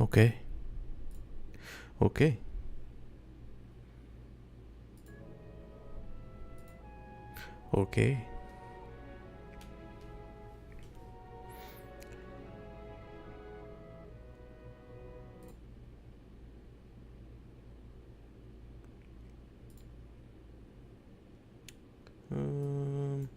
Okay. Okay. Okay. Um.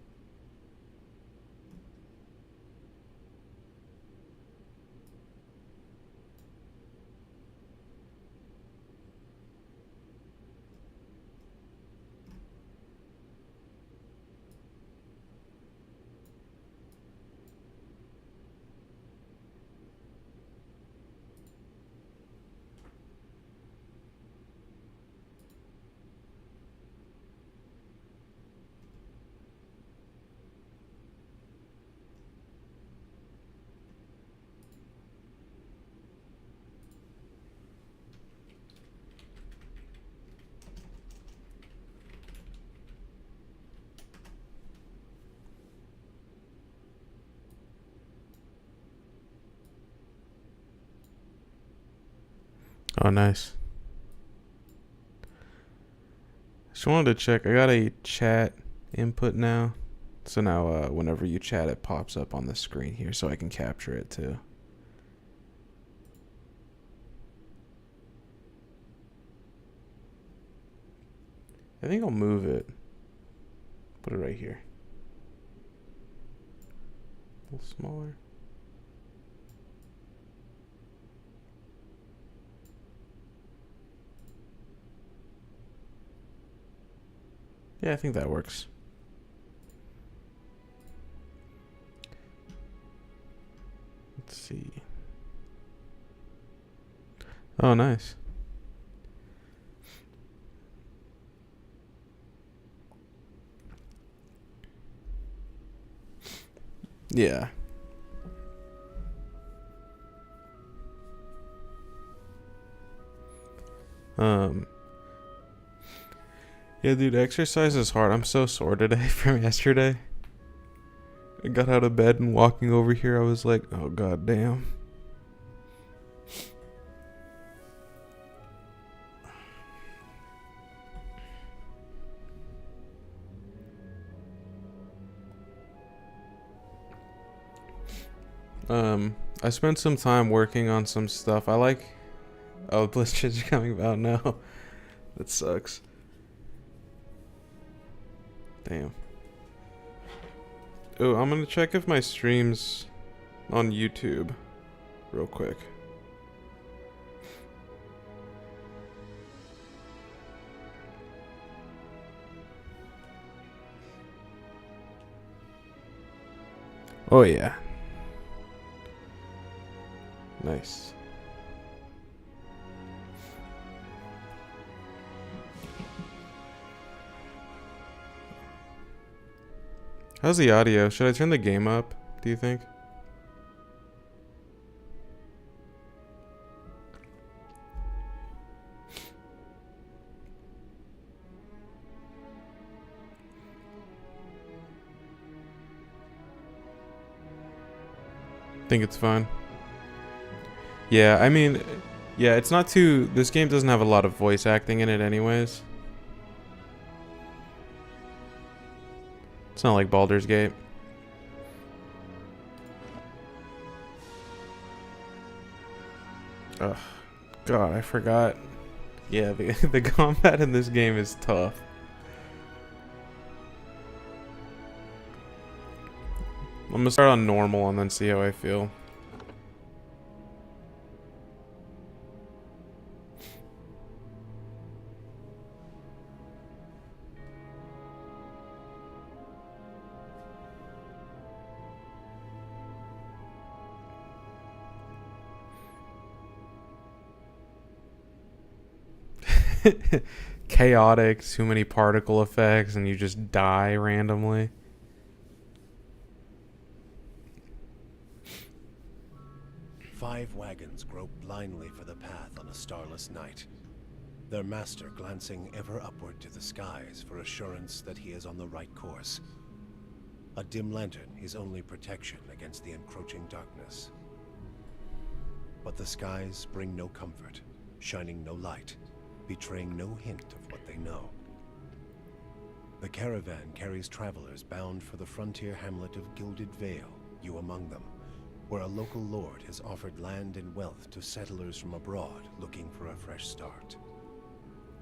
Oh, nice. Just wanted to check. I got a chat input now. So now, whenever you chat, it pops up on the screen here, so I can capture it too. I think I'll move it. Put it right here. A little smaller. Yeah, I think that works. Let's see. Oh, nice. Yeah. Um. Yeah, dude, exercise is hard. I'm so sore today from yesterday. I got out of bed and walking over here, I was like, oh, god damn. I spent some time working on some stuff. I like. Oh, Blizzard's coming about now. That sucks. Damn. Oh, I'm gonna check if my stream's on YouTube real quick. Oh, yeah. Nice. How's the audio? Should I turn the game up, do you think? Think it's fine. Yeah, I mean, yeah, it's not too. This game doesn't have a lot of voice acting in it, anyways. It's not like Baldur's Gate. Ugh. God, I forgot. Yeah, the combat in this game is tough. I'm gonna start on normal and then see how I feel. Chaotic, too many particle effects, and you just die randomly. 5 wagons grope blindly for the path on a starless night, their master glancing ever upward to the skies for assurance that he is on the right course. A dim lantern his only protection against the encroaching darkness. But the skies bring no comfort, shining no light, betraying no hint of what they know. The caravan carries travelers bound for the frontier hamlet of Gilded Vale, you among them, where a local lord has offered land and wealth to settlers from abroad looking for a fresh start.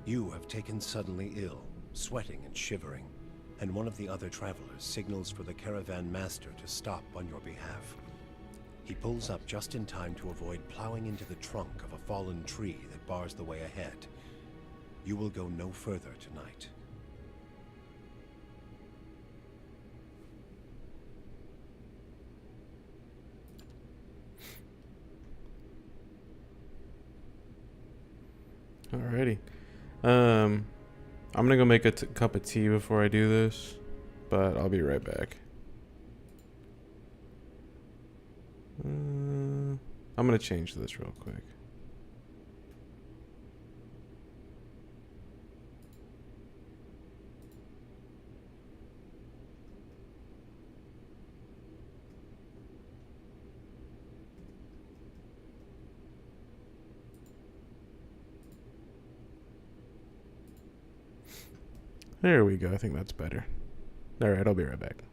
You have taken suddenly ill, sweating and shivering, and one of the other travelers signals for the caravan master to stop on your behalf. He pulls up just in time to avoid plowing into the trunk of a fallen tree that bars the way ahead. You will go no further tonight. Alrighty. I'm gonna go make a cup of tea before I do this, but I'll be right back. I'm gonna change this real quick. There we go. I think that's better. Alright, I'll be right back.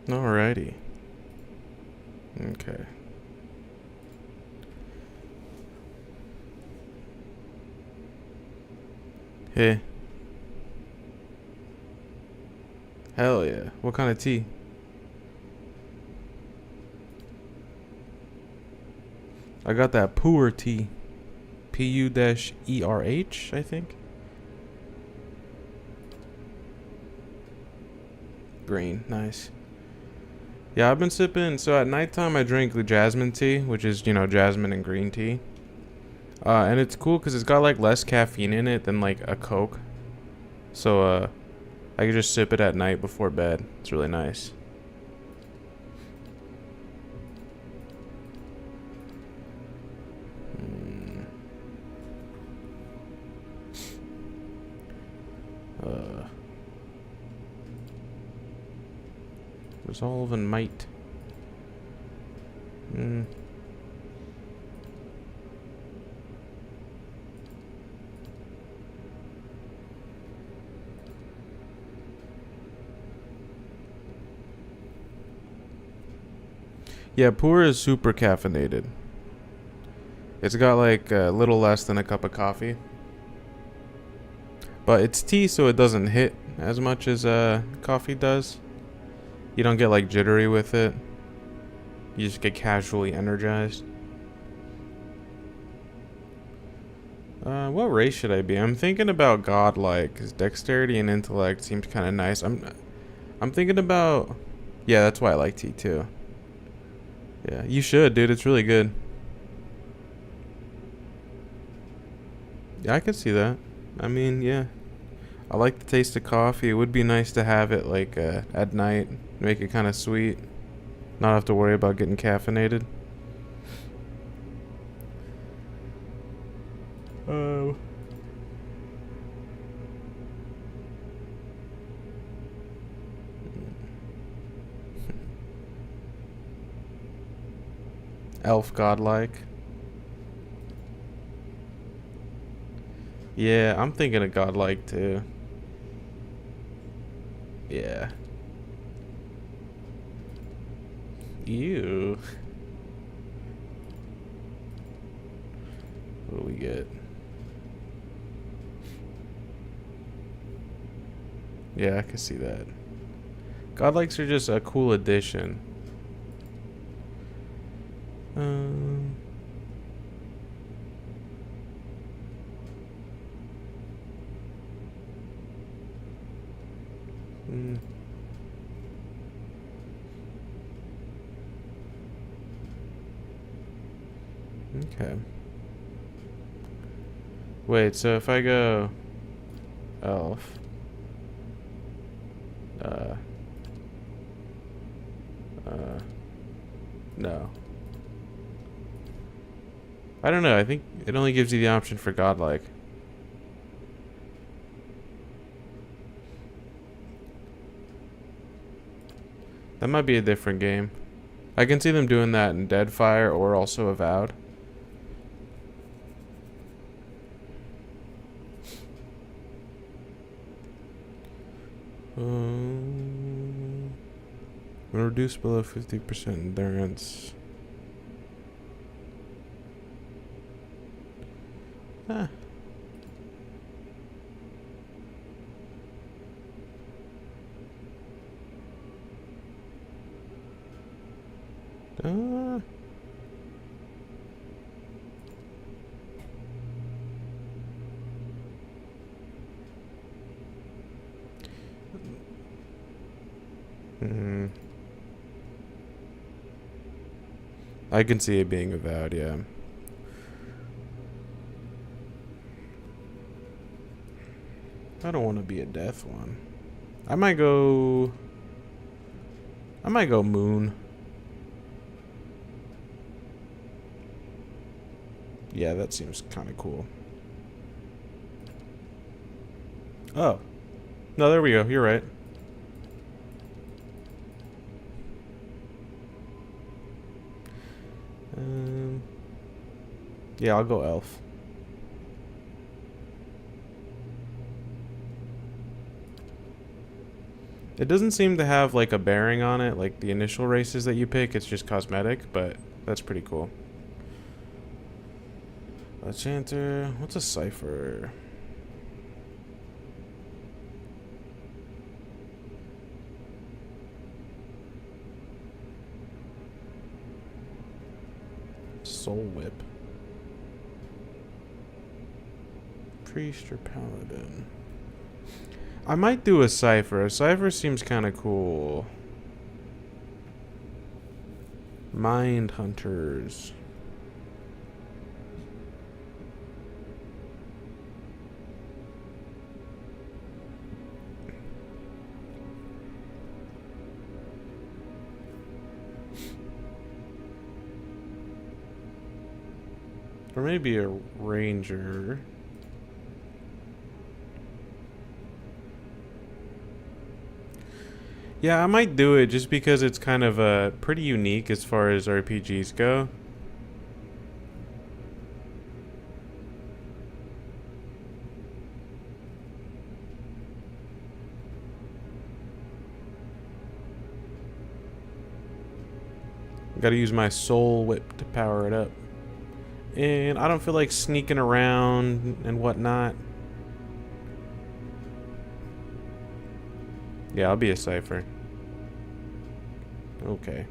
Alrighty. Okay. Hey. Hell yeah. What kind of tea? I got that Puer tea. P-U-E-R-H, I think. Green. Nice. Yeah, I've been sipping. So at nighttime, I drink the jasmine tea, which is, jasmine and green tea. And it's cool because it's got like less caffeine in it than like a Coke. So, I can just sip it at night before bed. It's really nice. Resolve and might. Yeah, Puer is super caffeinated. It's got like a little less than a cup of coffee. But it's tea, so it doesn't hit as much as coffee does. You don't get like jittery with it. You just get casually energized. What race should I be? I'm thinking about godlike, because dexterity and intellect seems kind of nice. I'm thinking about... Yeah, that's why I like tea too. Yeah, you should, dude. It's really good. Yeah, I could see that. I mean, yeah. I like the taste of coffee. It would be nice to have it like at night. Make it kind of sweet. Not have to worry about getting caffeinated. Elf godlike. Yeah, I'm thinking of godlike too. Yeah. Ew. What do we get? Yeah, I can see that. Godlikes are just a cool addition. Okay. Wait, so if I go elf, no. I don't know. I think it only gives you the option for godlike. That might be a different game. I can see them doing that in Deadfire or also Avowed. When reduced below 50% endurance. Ah. I can see it being Avowed, yeah. I don't want to be a death one. I might go Moon. Yeah, that seems kind of cool. Oh. No, there we go. You're right. Yeah, I'll go elf. It doesn't seem to have like a bearing on it, like the initial races that you pick. It's just cosmetic, but that's pretty cool. A chanter. What's a cipher? Soul whip. Priest or paladin. I might do a cipher. A cipher seems kind of cool. Mind hunters. Or maybe a ranger. Yeah, I might do it just because it's kind of pretty unique as far as RPGs go. Gotta use my soul whip to power it up. And I don't feel like sneaking around and whatnot. Yeah, I'll be a cipher. Okay.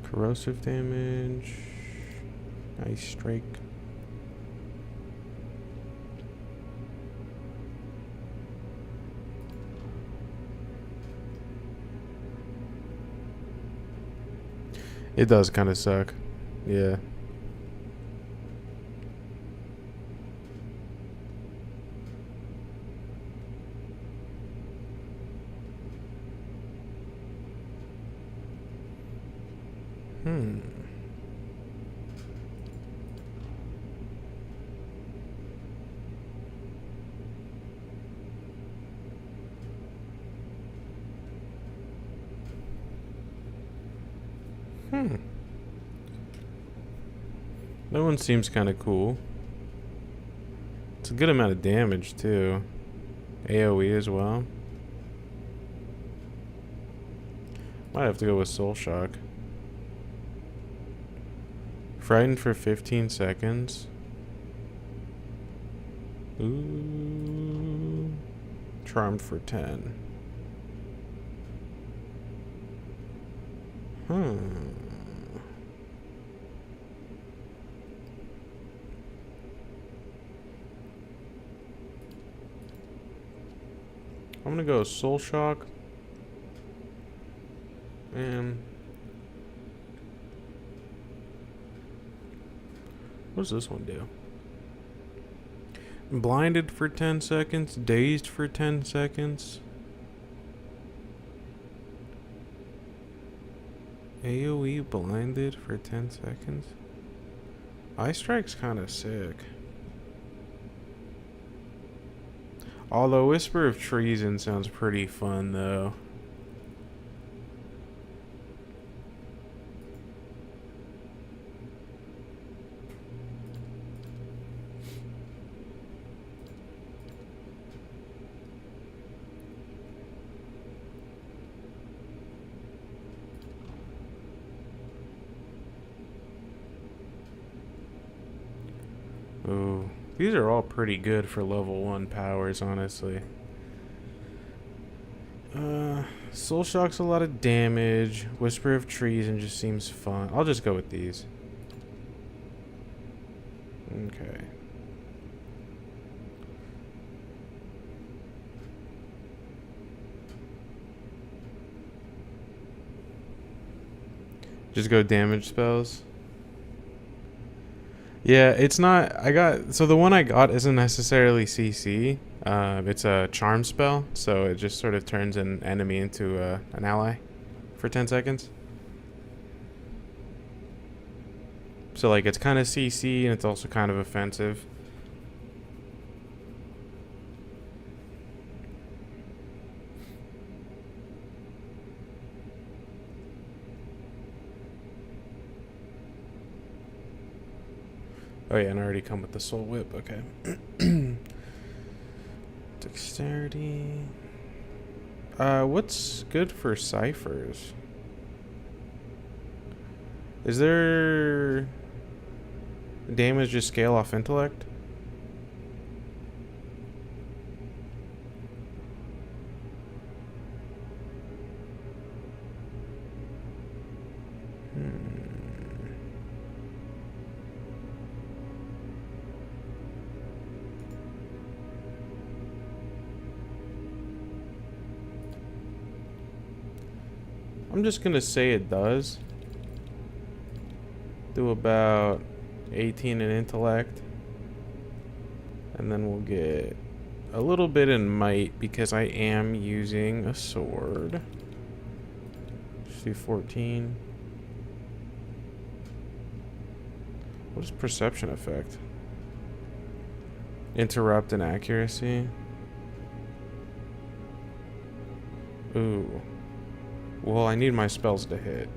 Corrosive damage. Nice strike. It does kind of suck. Yeah. Hmm. Hmm. That one seems kind of cool. It's a good amount of damage, too. AoE as well. Might have to go with Soul Shock. Frightened for 15 seconds. Ooh. Charmed for 10. Hmm. I'm gonna go Soul Shock. And what does this one do? Blinded for 10 seconds, dazed for 10 seconds. AoE blinded for 10 seconds. Eye Strike's kind of sick. Although Whisper of Treason sounds pretty fun though. Ooh, these are all pretty good for level 1 powers, honestly. Soul Shock's a lot of damage. Whisper of Treason just seems fun. I'll just go with these. Okay. Just go damage spells. Yeah, it's not. So the one I got isn't necessarily CC. It's a charm spell, so it just sort of turns an enemy into an ally for 10 seconds. So like it's kind of CC and it's also kind of offensive. Oh yeah, and I already come with the soul whip. Okay. Dexterity. What's good for ciphers? Is there damage just scale off intellect? I'm just gonna say it does. Do about 18 in intellect. And then we'll get a little bit in might because I am using a sword. Let's do 14. What is perception effect? Interrupt and accuracy. Ooh. Well, I need my spells to hit.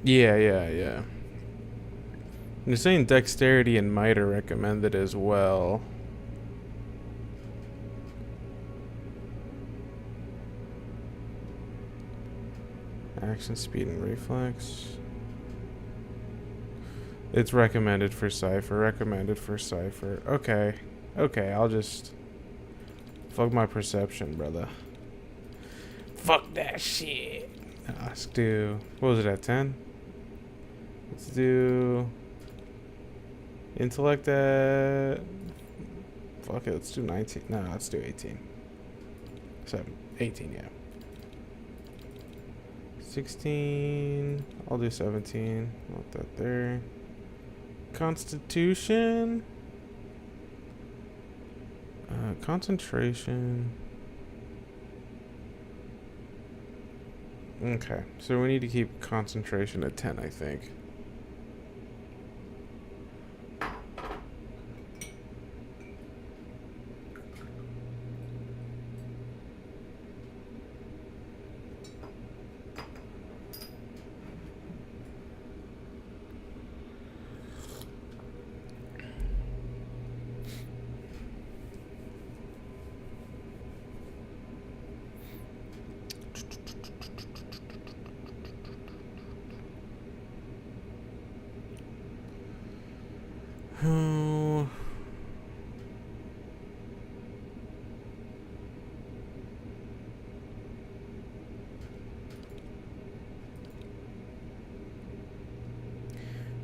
Yeah. You're saying dexterity and might are recommended as well. Action speed and reflex. It's recommended for Cypher. Okay, I'll just... Fuck my perception, brother. Fuck that shit. Let's do... What was it at, 10? Let's do... Intellect at... Fuck it, let's do 19. No, let's do 18. 18, yeah. 16. I'll do 17. Want that there. Constitution. Concentration. Okay, so we need to keep concentration at 10, I think. Oh.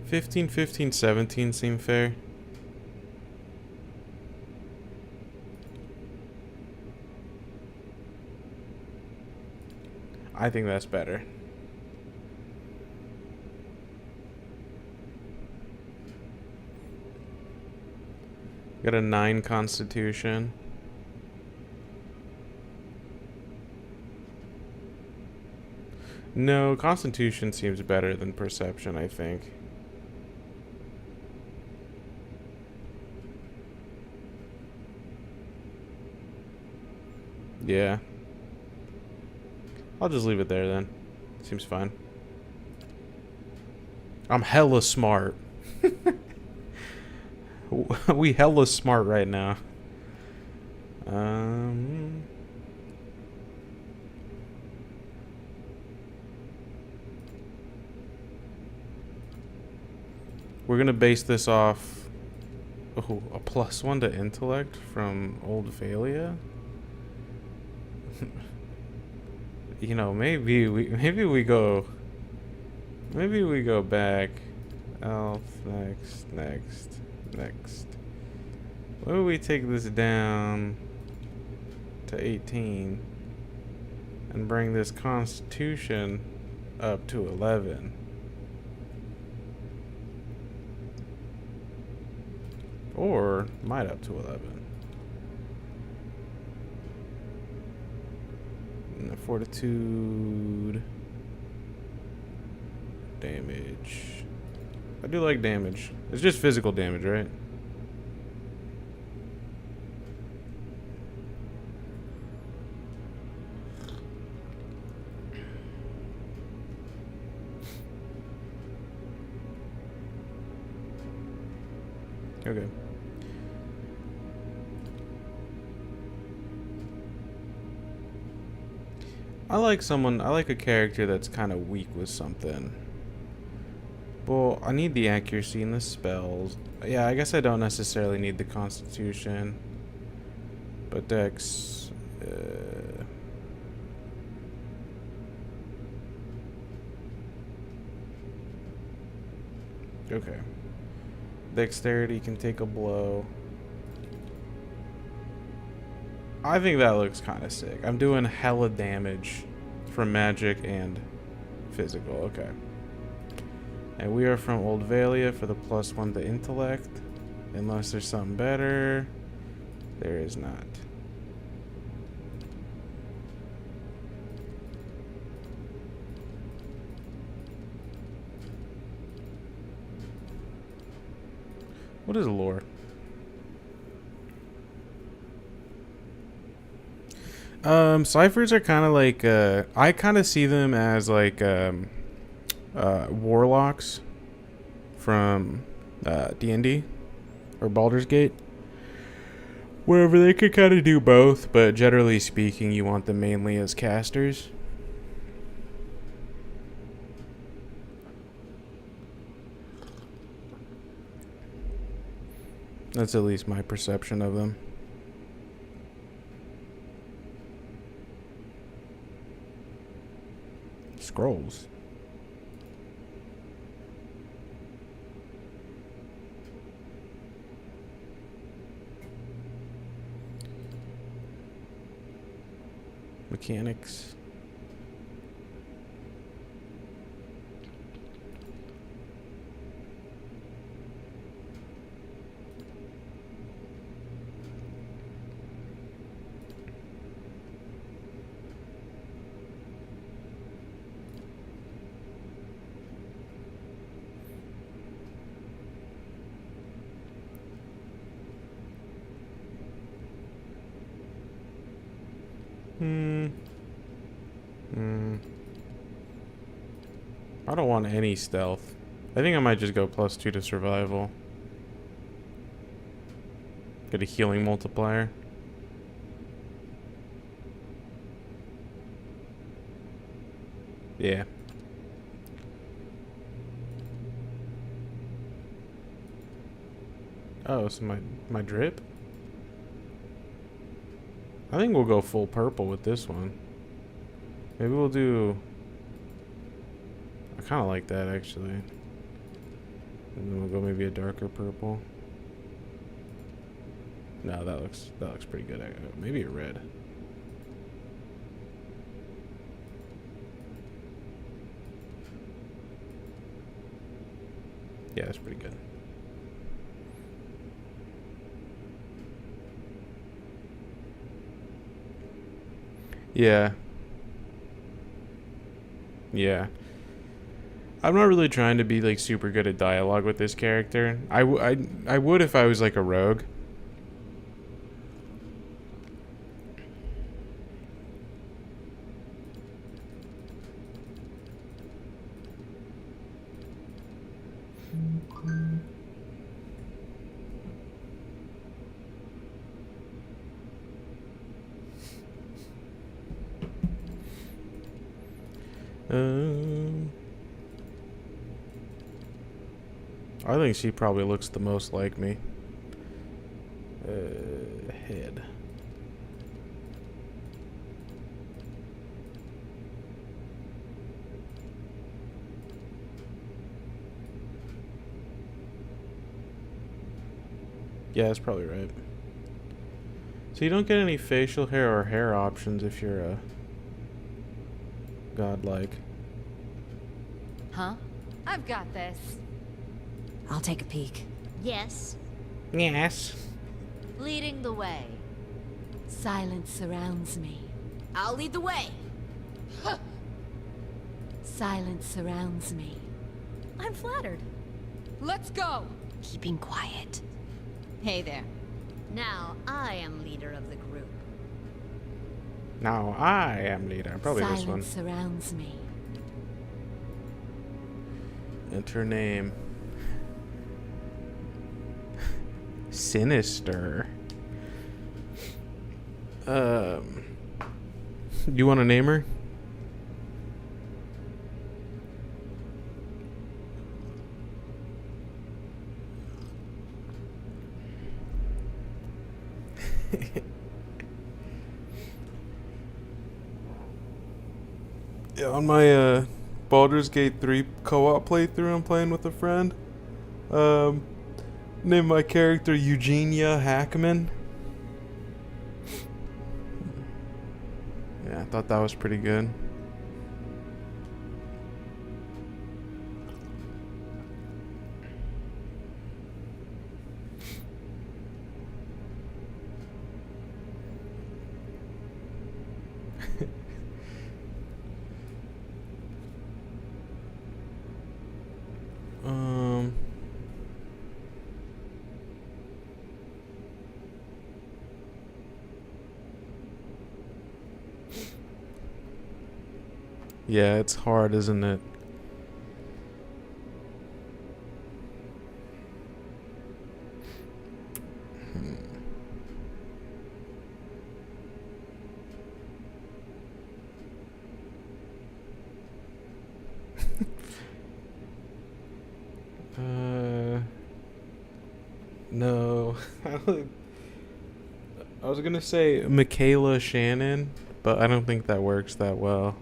$15, $15, $17 seem fair. I think that's better. Got a 9 constitution. No, constitution seems better than perception, I think. Yeah. I'll just leave it there then. Seems fine. I'm hella smart. We hella smart right now. We're gonna base this off a +1 to intellect from Old Valia. You know, maybe we go back. Elf, next. What if we take this down to 18 and bring this constitution up to 11? Or might up to 11. Fortitude. Damage. I do like damage. It's just physical damage, right? Okay. I like a character that's kind of weak with something. Well, I need the accuracy and the spells. Yeah, I guess I don't necessarily need the constitution. But dex... okay. Dexterity can take a blow. I think that looks kind of sick. I'm doing hella damage from magic and physical. Okay. And we are from Old Valia for the +1 to intellect. Unless there's something better. There is not. What is lore? Ciphers are kind of like, I kind of see them as like, warlocks from, D&D or Baldur's Gate. Wherever they could kind of do both, but generally speaking, you want them mainly as casters. That's at least my perception of them. Scrolls. Mechanics. I don't want any stealth. I think I might just go +2 to survival. Get a healing multiplier. Yeah. Oh, so my drip? I think we'll go full purple with this one. Maybe we'll do... I kind of like that, actually. And then we'll go maybe a darker purple. No, that looks pretty good. Maybe a red. Yeah, that's pretty good. Yeah. Yeah. I'm not really trying to be like super good at dialogue with this character. I would if I was like a rogue. I think she probably looks the most like me. Head. Yeah, that's probably right. So you don't get any facial hair or hair options if you're a godlike. Huh? I've got this. I'll take a peek. Yes. Yes. Leading the way. Silence surrounds me. I'll lead the way. Silence surrounds me. I'm flattered. Let's go! Keeping quiet. Hey there. Now I am leader of the group. Now I am leader. Probably Silence this one. surrounds me. Enter name. Sinister. You want to name her? Yeah, on my Baldur's Gate 3 co-op playthrough I'm playing with a friend, named my character Eugenia Hackman. Yeah, I thought that was pretty good. Yeah, it's hard, isn't it? No. I was gonna say Michaela Shannon, but I don't think that works that well.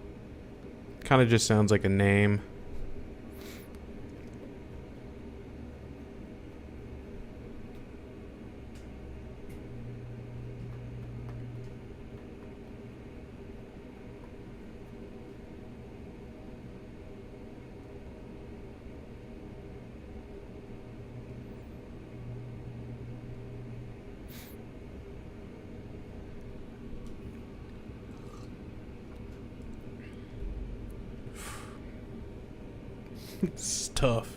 Kind of just sounds like a name. It's tough.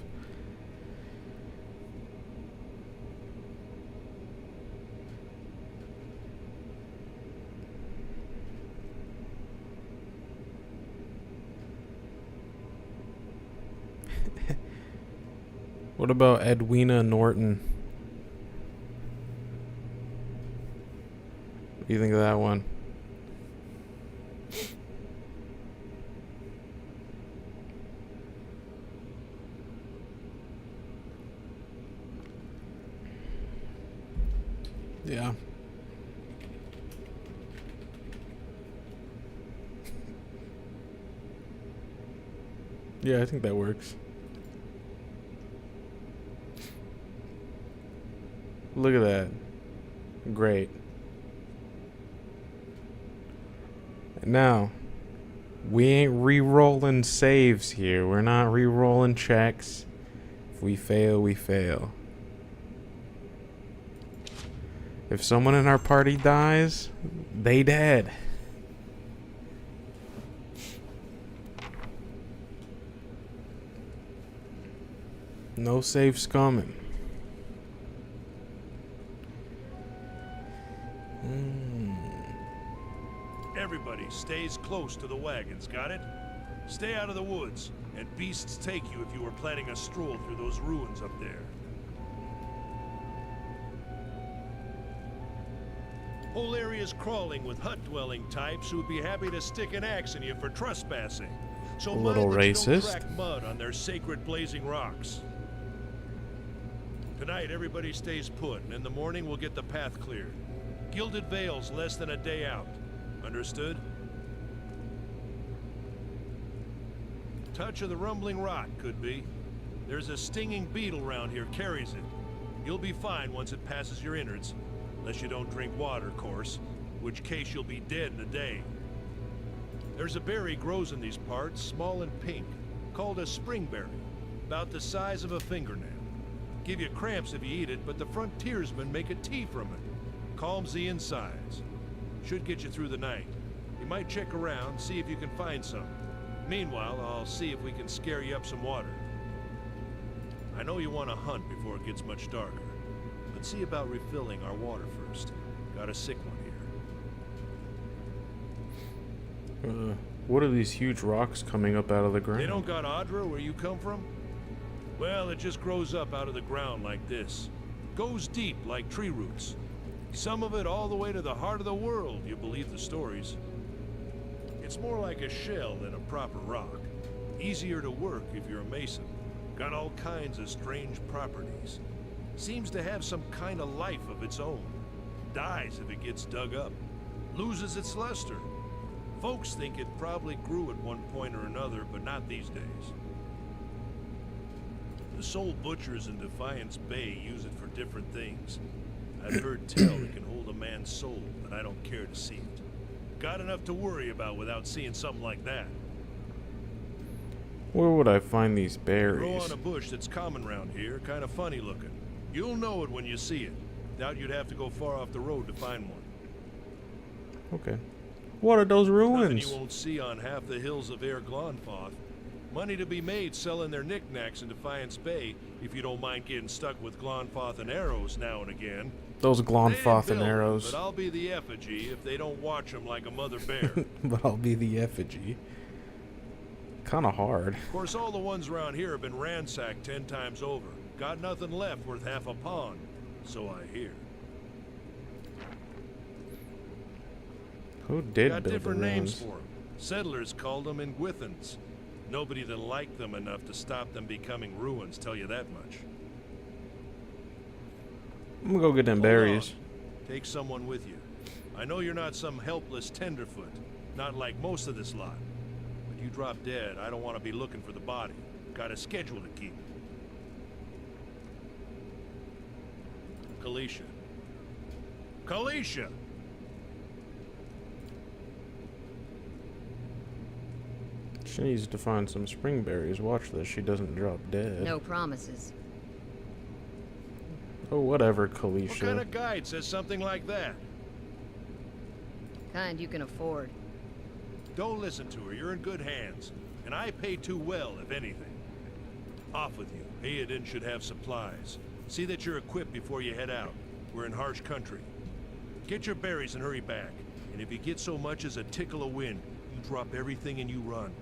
What about Edwina Norton? What do you think of that one? Yeah. Yeah, I think that works. Look at that. Great. Now, we ain't re-rolling saves here. We're not re-rolling checks. If we fail, we fail. If someone in our party dies, they dead. No saves coming. Everybody stays close to the wagons, got it? Stay out of the woods, and beasts take you if you were planning a stroll through those ruins up there. Whole area's crawling with hut-dwelling types who would be happy to stick an axe in you for trespassing. So A little mind that you don't racist. track mud on their sacred blazing rocks. Tonight, everybody stays put, and in the morning we'll get the path cleared. Gilded Vale's less than a day out. Understood? Touch of the rumbling rot, could be. There's a stinging beetle around here, carries it. You'll be fine once it passes your innards. Unless you don't drink water, of course. Which case you'll be dead in a day. There's a berry grows in these parts, small and pink, called a springberry. About the size of a fingernail. Give you cramps if you eat it, but the frontiersmen make a tea from it. Calms the insides. Should get you through the night. You might check around, see if you can find some. Meanwhile, I'll see if we can scare you up some water. I know you want to hunt before it gets much darker. Let's see about refilling our water first. Got a sick one here. What are these huge rocks coming up out of the ground? They don't got Adra where you come from? Well, it just grows up out of the ground like this. Goes deep like tree roots. Some of it all the way to the heart of the world, you believe the stories. It's more like a shell than a proper rock. Easier to work if you're a mason. Got all kinds of strange properties. Seems to have some kind of life of its own. Dies if it gets dug up. Loses its luster. Folks think it probably grew at one point or another, but not these days. The soul butchers in Defiance Bay use it for different things. I've heard tell it can hold a man's soul, but I don't care to see it. Got enough to worry about without seeing something like that. Where would I find these berries? Grow on a bush that's common round here, kind of funny looking. You'll know it when you see it. Doubt you'd have to go far off the road to find one. Okay. What are those Nothing ruins? you won't see on half the hills of Air Glonfoth. Money to be made selling their knickknacks in Defiance Bay, if you don't mind getting stuck with Glonfoth and arrows now and again. Those They ain't Glonfoth and built, arrows. But I'll be the effigy if they don't watch them like a mother bear. But I'll be the effigy. Kind of hard. Of course, all the ones around here have been ransacked 10 times over. Got nothing left worth half a pond, so I hear. Who did Got build the different names ruins? for them. Settlers called them Ingwithans. Nobody that liked them enough to stop them becoming ruins, tell you that much. I'm gonna go get them Hold berries. on. Take someone with you. I know you're not some helpless tenderfoot, not like most of this lot. But you drop dead, I don't want to be looking for the body. Got a schedule to keep. Kalisha. Kalisha! She needs to find some spring berries. Watch this. She doesn't drop dead. No promises. Oh, whatever, What kind Kalisha. of guide says something like that? Kind you can afford. Don't listen to her, you're in good hands. And I pay too well, if anything. Off with you. Aiden should have supplies. See that you're equipped before you head out. We're in harsh country. Get your berries and hurry back. And if you get so much as a tickle of wind, you drop everything and you run.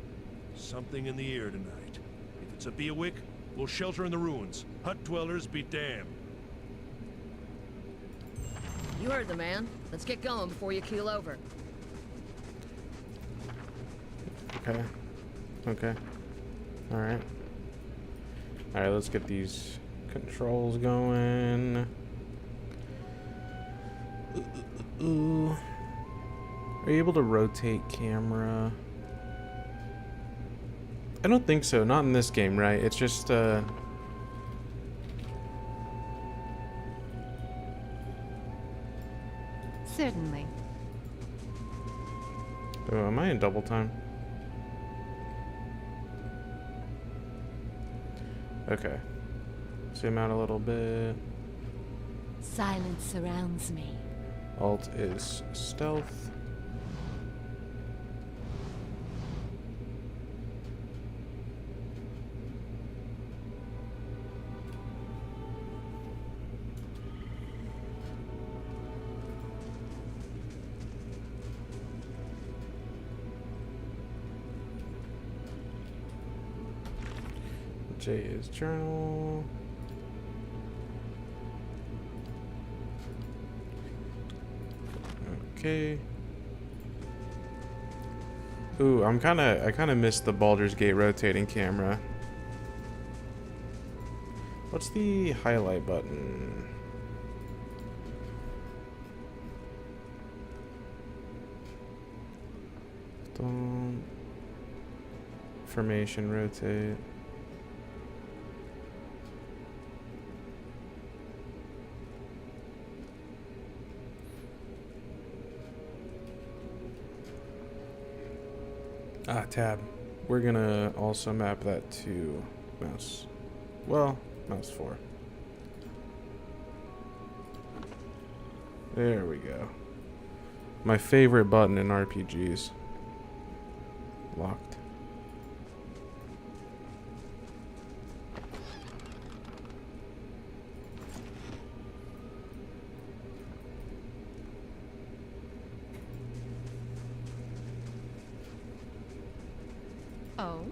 Something in the air tonight. If it's a Beawick, we'll shelter in the ruins. Hut dwellers be damned. You heard the man. Let's get going before you keel over. Okay. Okay. Alright. Alright, let's get these controls going. Ooh. Are you able to rotate camera? I don't think so. Not in this game, right? It's just, Certainly. Oh, am I in double time? Okay. Zoom out a little bit. Silence surrounds me. Alt is stealth. J is journal. Okay. Ooh, I kind of missed the Baldur's Gate rotating camera. What's the highlight button? Don't. Formation rotate. Ah, tab. We're gonna also map that to mouse. Well, mouse 4. There we go. My favorite button in RPGs. locked. Oh?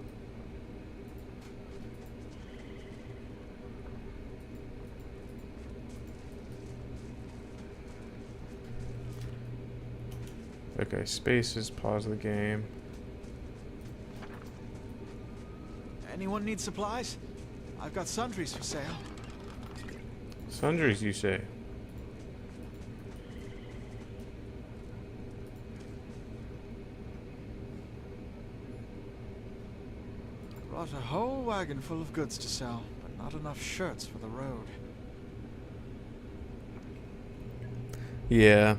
Okay, spaces, pause the game. Anyone need supplies? I've got sundries for sale. Sundries, you say? Brought a whole wagon full of goods to sell, but not enough shirts for the road. Yeah.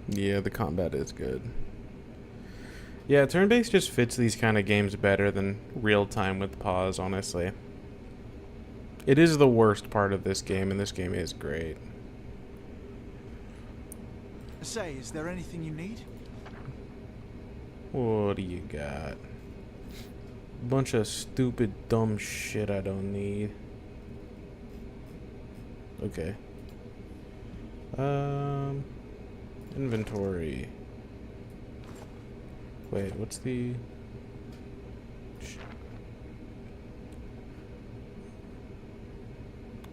Yeah, the combat is good. Yeah, turn-based just fits these kind of games better than real-time with pause, honestly. It is the worst part of this game, and this game is great. Say, is there anything you need? What do you got? Bunch of stupid, dumb shit I don't need. Okay. Inventory. Wait, what's the...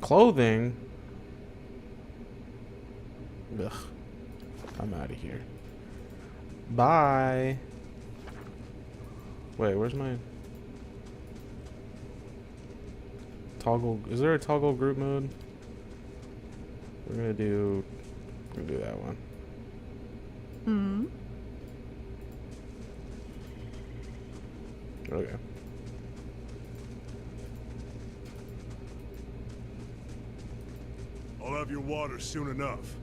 Clothing? Ugh. I'm out of here. Bye. Wait, where's my... Toggle... Is there a toggle group mode? We're gonna do that one. Hmm? Okay. I'll have your water soon enough.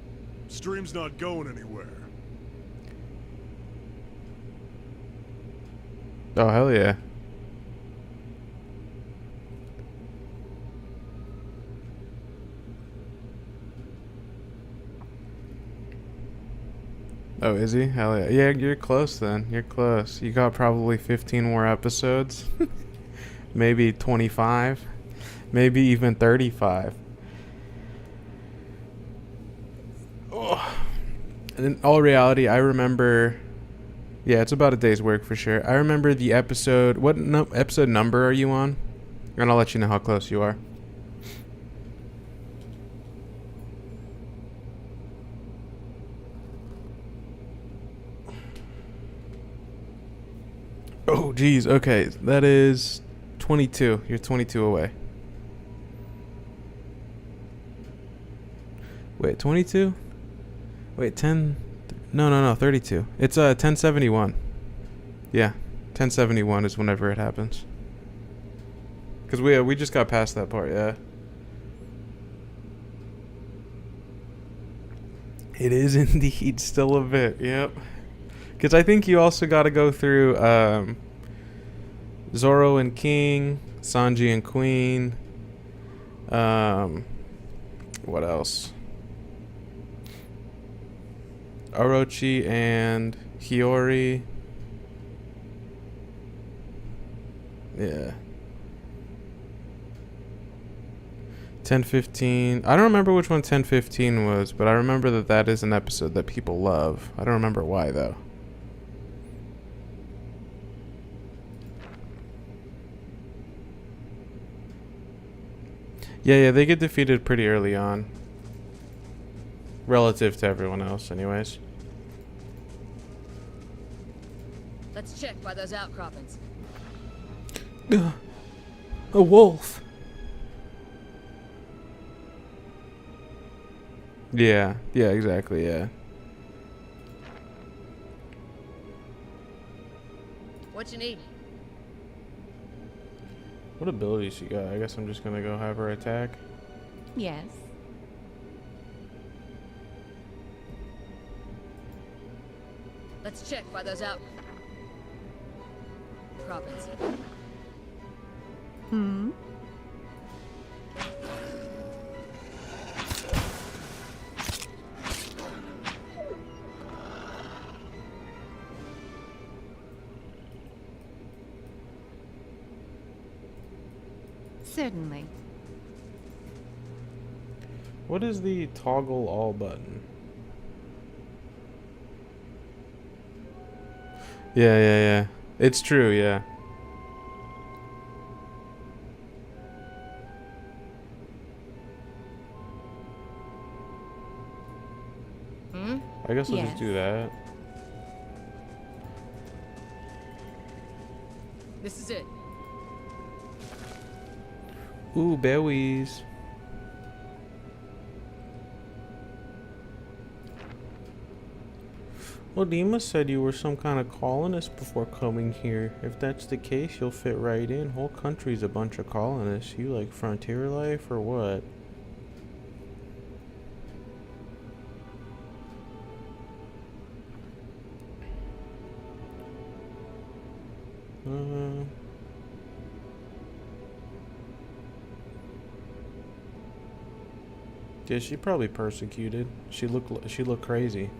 Stream's not going anywhere. Oh, hell yeah. Oh, is he? Hell yeah. Yeah, you're close then. You're close. You got probably 15 more episodes. Maybe 25. Maybe even 35. Oh. And in all reality, I remember... Yeah, it's about a day's work for sure. I remember the episode... What episode number are you on? And I'll let you know how close you are. Oh, geez. Okay, that is 22. You're 22 away. Wait, 22? Wait, 10... No, 32. It's 1071. Yeah, 1071 is whenever it happens. Because we just got past that part, yeah. It is indeed still a bit, yep. Because I think you also got to go through Zoro and King, Sanji and Queen. What else? Orochi and Hiyori. Yeah. 1015. I don't remember which one 1015 was, but I remember that is an episode that people love. I don't remember why, though. Yeah, they get defeated pretty early on. Relative to everyone else, anyways. Let's check by those outcroppings. A wolf. Yeah, exactly, yeah. What you need? What abilities she got? I guess I'm just gonna go have her attack. Yes. Let's check by those outcroppings. Hmm? Certainly. What is the toggle all button? Yeah. It's true, yeah. Hmm? I guess I'll just Yes. do that. This is it. Ooh, berries. Well, Dima said you were some kind of colonist before coming here. If that's the case, you'll fit right in. Whole country's a bunch of colonists. You like frontier life or what? Uh, yeah, she probably persecuted. She looked crazy.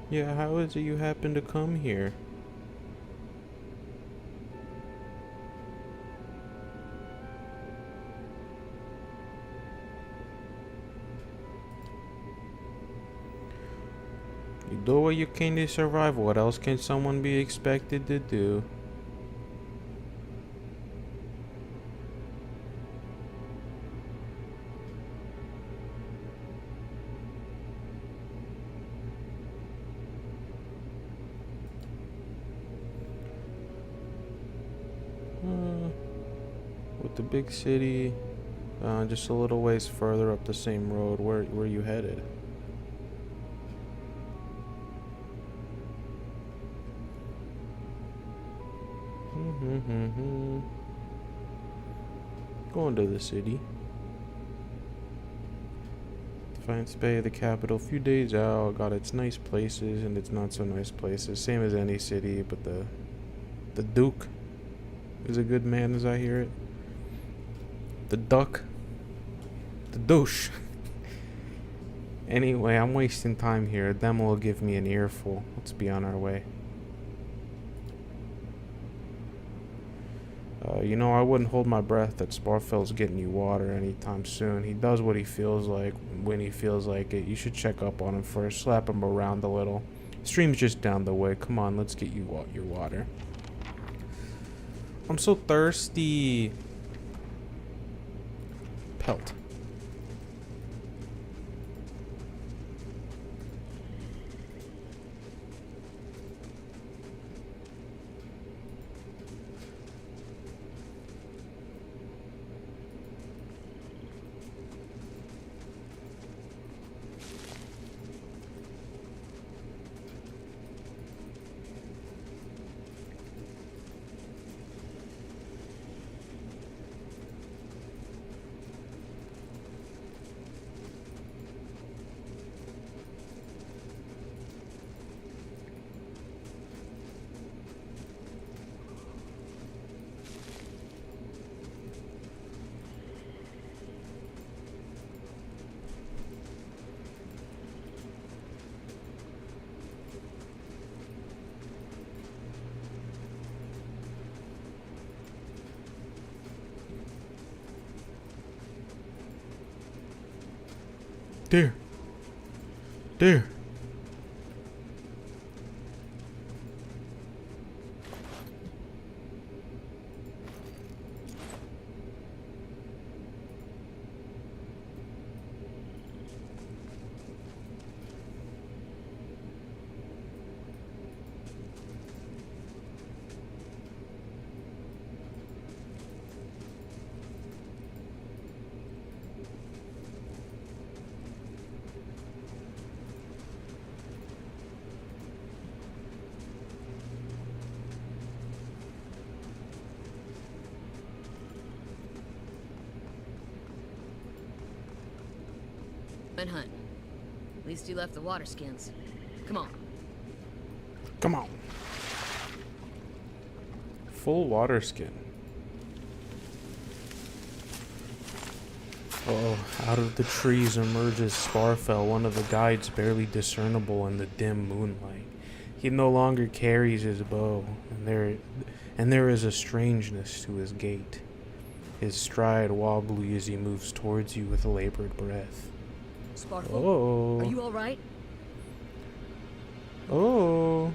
Yeah, how is it you happen to come here? You do what you can to survive. What else can someone be expected to do? With the big city, just a little ways further up the same road. Where you headed? Going to the city. Defiance Bay, the capital. Few days out, got its nice places and its not so nice places. Same as any city, but the Duke is a good man, as I hear it. The Duck. The douche. Anyway, I'm wasting time here. Them will give me an earful. Let's be on our way. You know, I wouldn't hold my breath that Sparfell's getting you water anytime soon. He does what he feels like when he feels like it. You should check up on him first. Slap him around a little. Stream's just down the way. Come on, let's get you your water. I'm so thirsty. Pelt. There. There. Went hunt. At least you left the water skins. Come on. Come on. Full water skin. Oh, out of the trees emerges Sparfell, one of the guides barely discernible in the dim moonlight. He no longer carries his bow, and there is a strangeness to his gait. his stride wobbly as he moves towards you with labored breath. Sparkle, Oh. are you all right? Oh.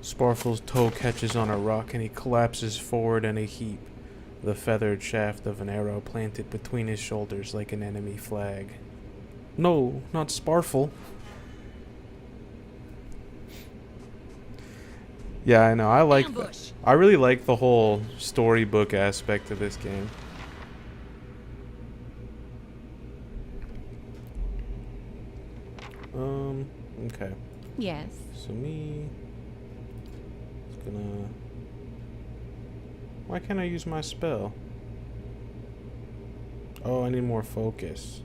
Sparkle's toe catches on a rock and he collapses forward in a heap, the feathered shaft of an arrow planted between his shoulders like an enemy flag. No, not Sparkle. Yeah, I know. Ambush. I really like the whole storybook aspect of this game. Okay. Yes. So me is gonna. Why can't I use my spell? Oh, I need more focus.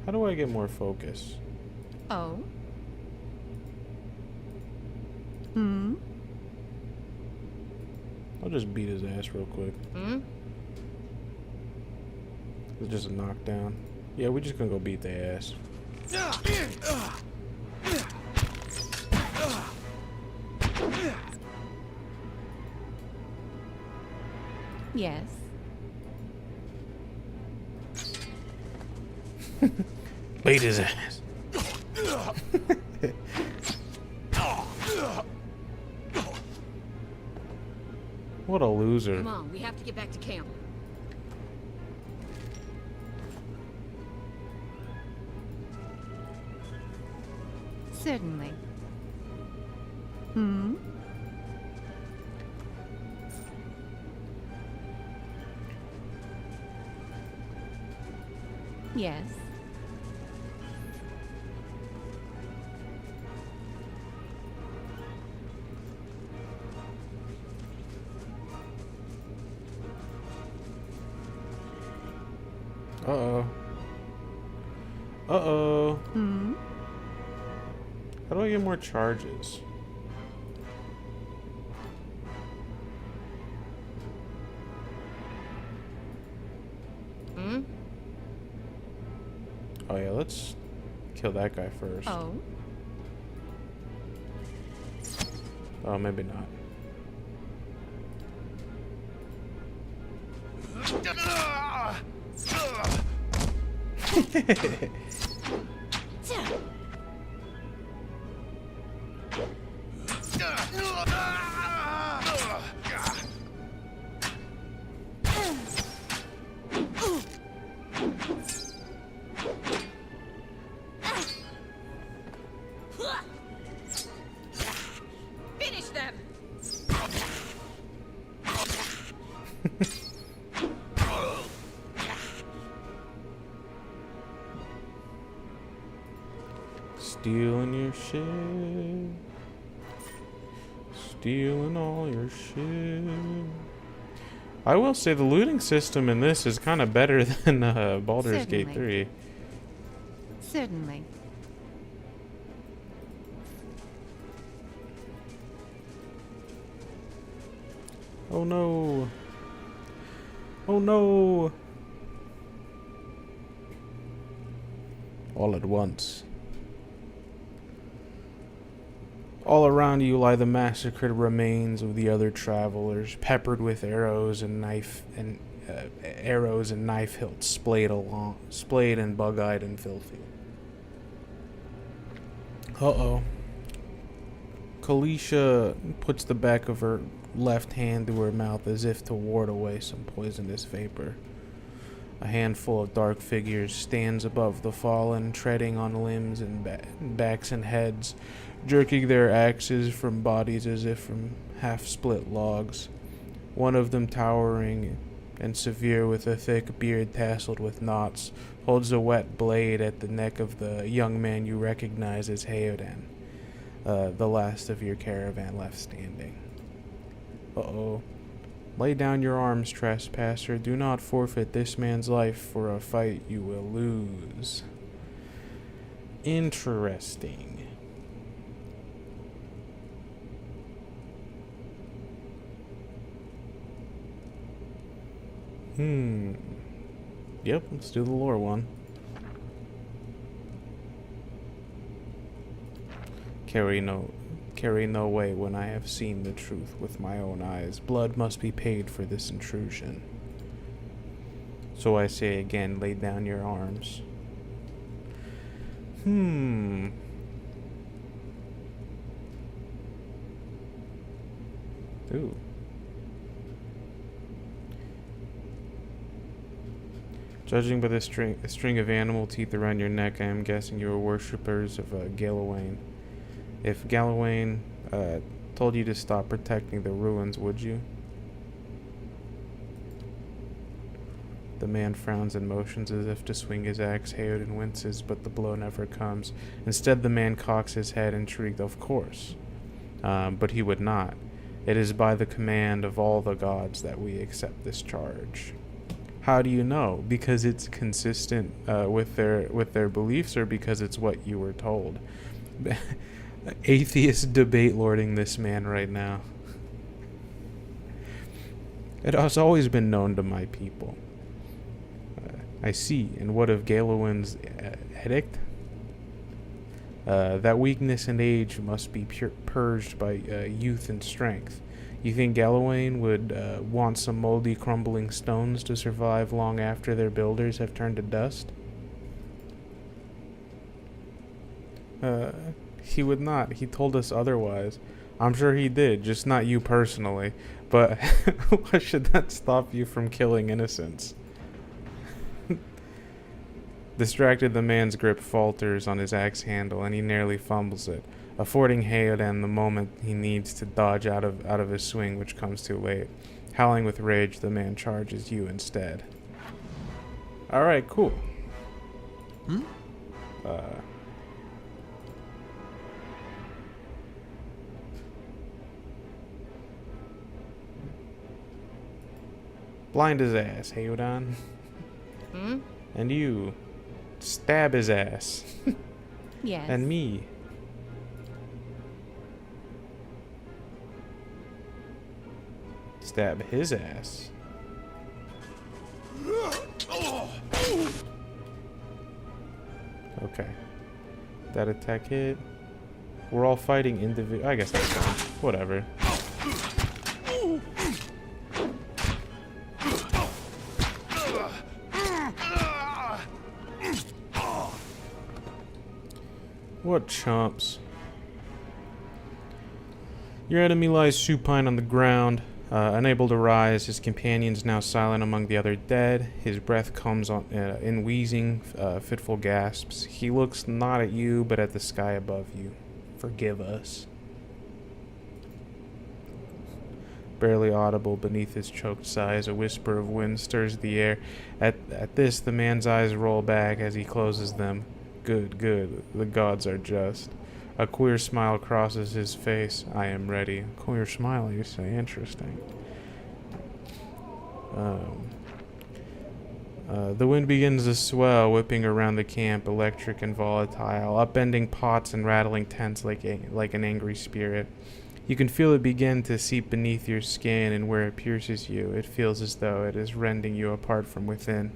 How do I get more focus? Oh. Hmm. I'll just beat his ass real quick. Hmm? It's just a knockdown. Yeah, we're just gonna go beat their ass. Yes. Beat his ass. What a loser. Come on, we have to get back to camp. Certainly. Hmm. Yes. Uh-oh. Uh-oh. Hmm. How do I get more charges? Hmm? Oh yeah, let's kill that guy first. Oh. Oh, maybe not. Finish them! Stealing your shit. Stealing all your shit. I will say the looting system in this is kind of better than Baldur's Gate Certainly. 3. Certainly. Oh no. Oh no. All at once. All around you lie the massacred remains of the other travelers, peppered with arrows and knife hilts, splayed and bug-eyed and filthy. Uh-oh. Kalisha puts the back of her left hand to her mouth as if to ward away some poisonous vapor. A handful of dark figures stands above the fallen, treading on limbs and backs and heads, jerking their axes from bodies as if from half-split logs. One of them, towering and severe with a thick beard tasseled with knots, holds a wet blade at the neck of the young man you recognize as Heodan, the last of your caravan left standing. Uh-oh. Lay down your arms, trespasser. Do not forfeit this man's life for a fight you will lose. Interesting. Yep, let's do the lore one. Carry no carry no weight when I have seen the truth with my own eyes. Blood must be paid for this intrusion. So I say again, lay down your arms. Ooh. Judging by the string of animal teeth around your neck, I am guessing you are worshippers of Galawain. If Galawain told you to stop protecting the ruins, would you? The man frowns and motions as if to swing his axe. Heodan winces, but the blow never comes. Instead, the man cocks his head, intrigued. Of course. But he would not. It is by the command of all the gods that we accept this charge. How do you know? Because it's consistent with their beliefs, or because it's what you were told? Atheist debate lording this man right now. It has always been known to my people. I see. And what of Galawain's edict? That weakness and age must be purged by youth and strength. You think Galawain would want some moldy, crumbling stones to survive long after their builders have turned to dust? He would not. He told us otherwise. I'm sure he did, just not you personally. But why should that stop you from killing innocents? Distracted, the man's grip falters on his axe handle, and he nearly fumbles it, affording Heodan the moment he needs to dodge out of his swing, which comes too late. Howling with rage, the man charges you instead. Alright, cool. Blind his ass, Heodan. And you. Stab his ass. Yes. And me. Stab his ass. Okay. That attack hit. We're all fighting individual. I guess that's fine. Whatever. What chumps. Your enemy lies supine on the ground, unable to rise. His companions now silent among the other dead. His breath comes on in wheezing, fitful gasps. He looks not at you, but at the sky above you. Forgive us. Barely audible beneath his choked sighs, a whisper of wind stirs the air. At this, the man's eyes roll back as he closes them. Good, good. The gods are just. A queer smile crosses his face. I am ready. Queer smile, you say? Interesting. The wind begins to swell, whipping around the camp, electric and volatile, upending pots and rattling tents like an angry spirit. You can feel it begin to seep beneath your skin, and where it pierces you, it feels as though it is rending you apart from within.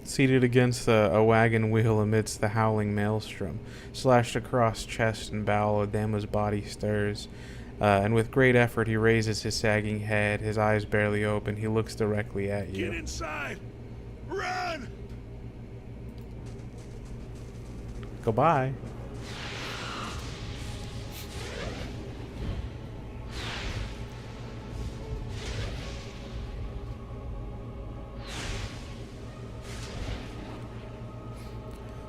Seated against a wagon wheel amidst the howling maelstrom, slashed across chest and bowel, Adama's body stirs, and with great effort he raises his sagging head, his eyes barely open. He looks directly at you. Get inside! Run! Goodbye.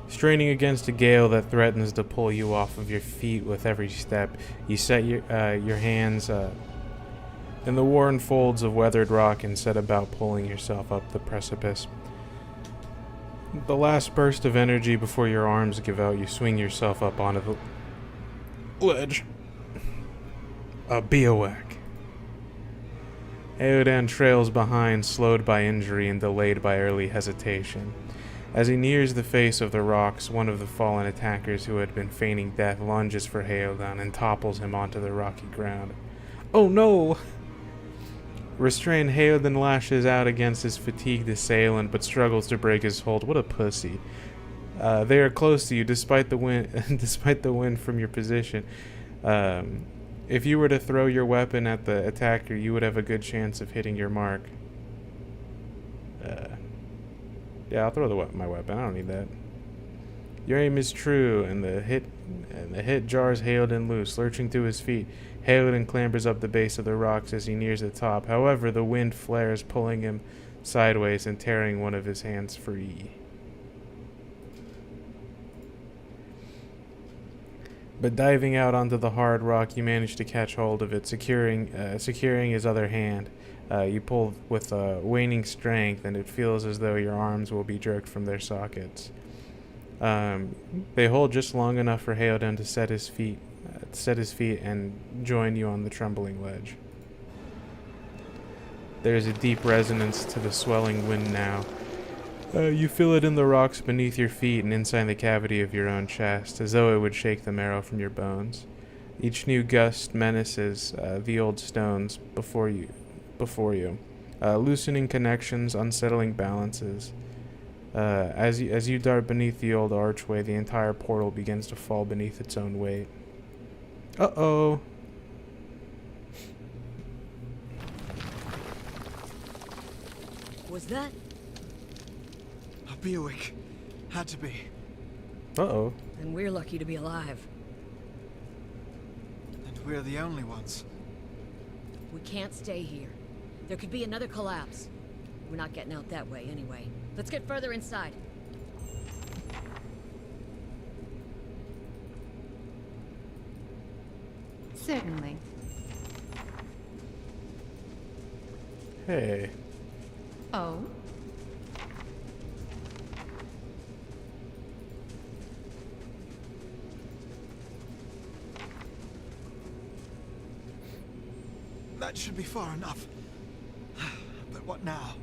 Straining against a gale that threatens to pull you off of your feet with every step, you set your hands in the worn folds of weathered rock and set about pulling yourself up the precipice. The last burst of energy before your arms give out, you swing yourself up onto the ledge. A bivouac. Heodan trails behind, slowed by injury and delayed by early hesitation. As he nears the face of the rocks, one of the fallen attackers who had been feigning death lunges for Heodan and topples him onto the rocky ground. Oh no! Restrained, Hayden lashes out against his fatigued assailant, but struggles to break his hold. What a pussy. They are close to you, despite the wind, despite the wind from your position. If you were to throw your weapon at the attacker, you would have a good chance of hitting your mark. Yeah, I'll throw my weapon. I don't need that. Your aim is true, and the hit jars Hayden loose, lurching to his feet. Hayden clambers up the base of the rocks as he nears the top. However, the wind flares, pulling him sideways and tearing one of his hands free. But diving out onto the hard rock, you manage to catch hold of it, securing his other hand. You pull with waning strength, and it feels as though your arms will be jerked from their sockets. They hold just long enough for Hayden to set his feet and join you on the trembling ledge. There is a deep resonance to the swelling wind now. You feel it in the rocks beneath your feet and inside the cavity of your own chest, as though it would shake the marrow from your bones. Each new gust menaces the old stones before you, loosening connections, unsettling balances. As you dart beneath the old archway, the entire portal begins to fall beneath its own weight. Uh-oh. Was that? A Buick. Had to be. Uh-oh. Then we're lucky to be alive. And we're the only ones. We can't stay here. There could be another collapse. We're not getting out that way anyway. Let's get further inside. Certainly. Hey. Oh? That should be far enough. But what now?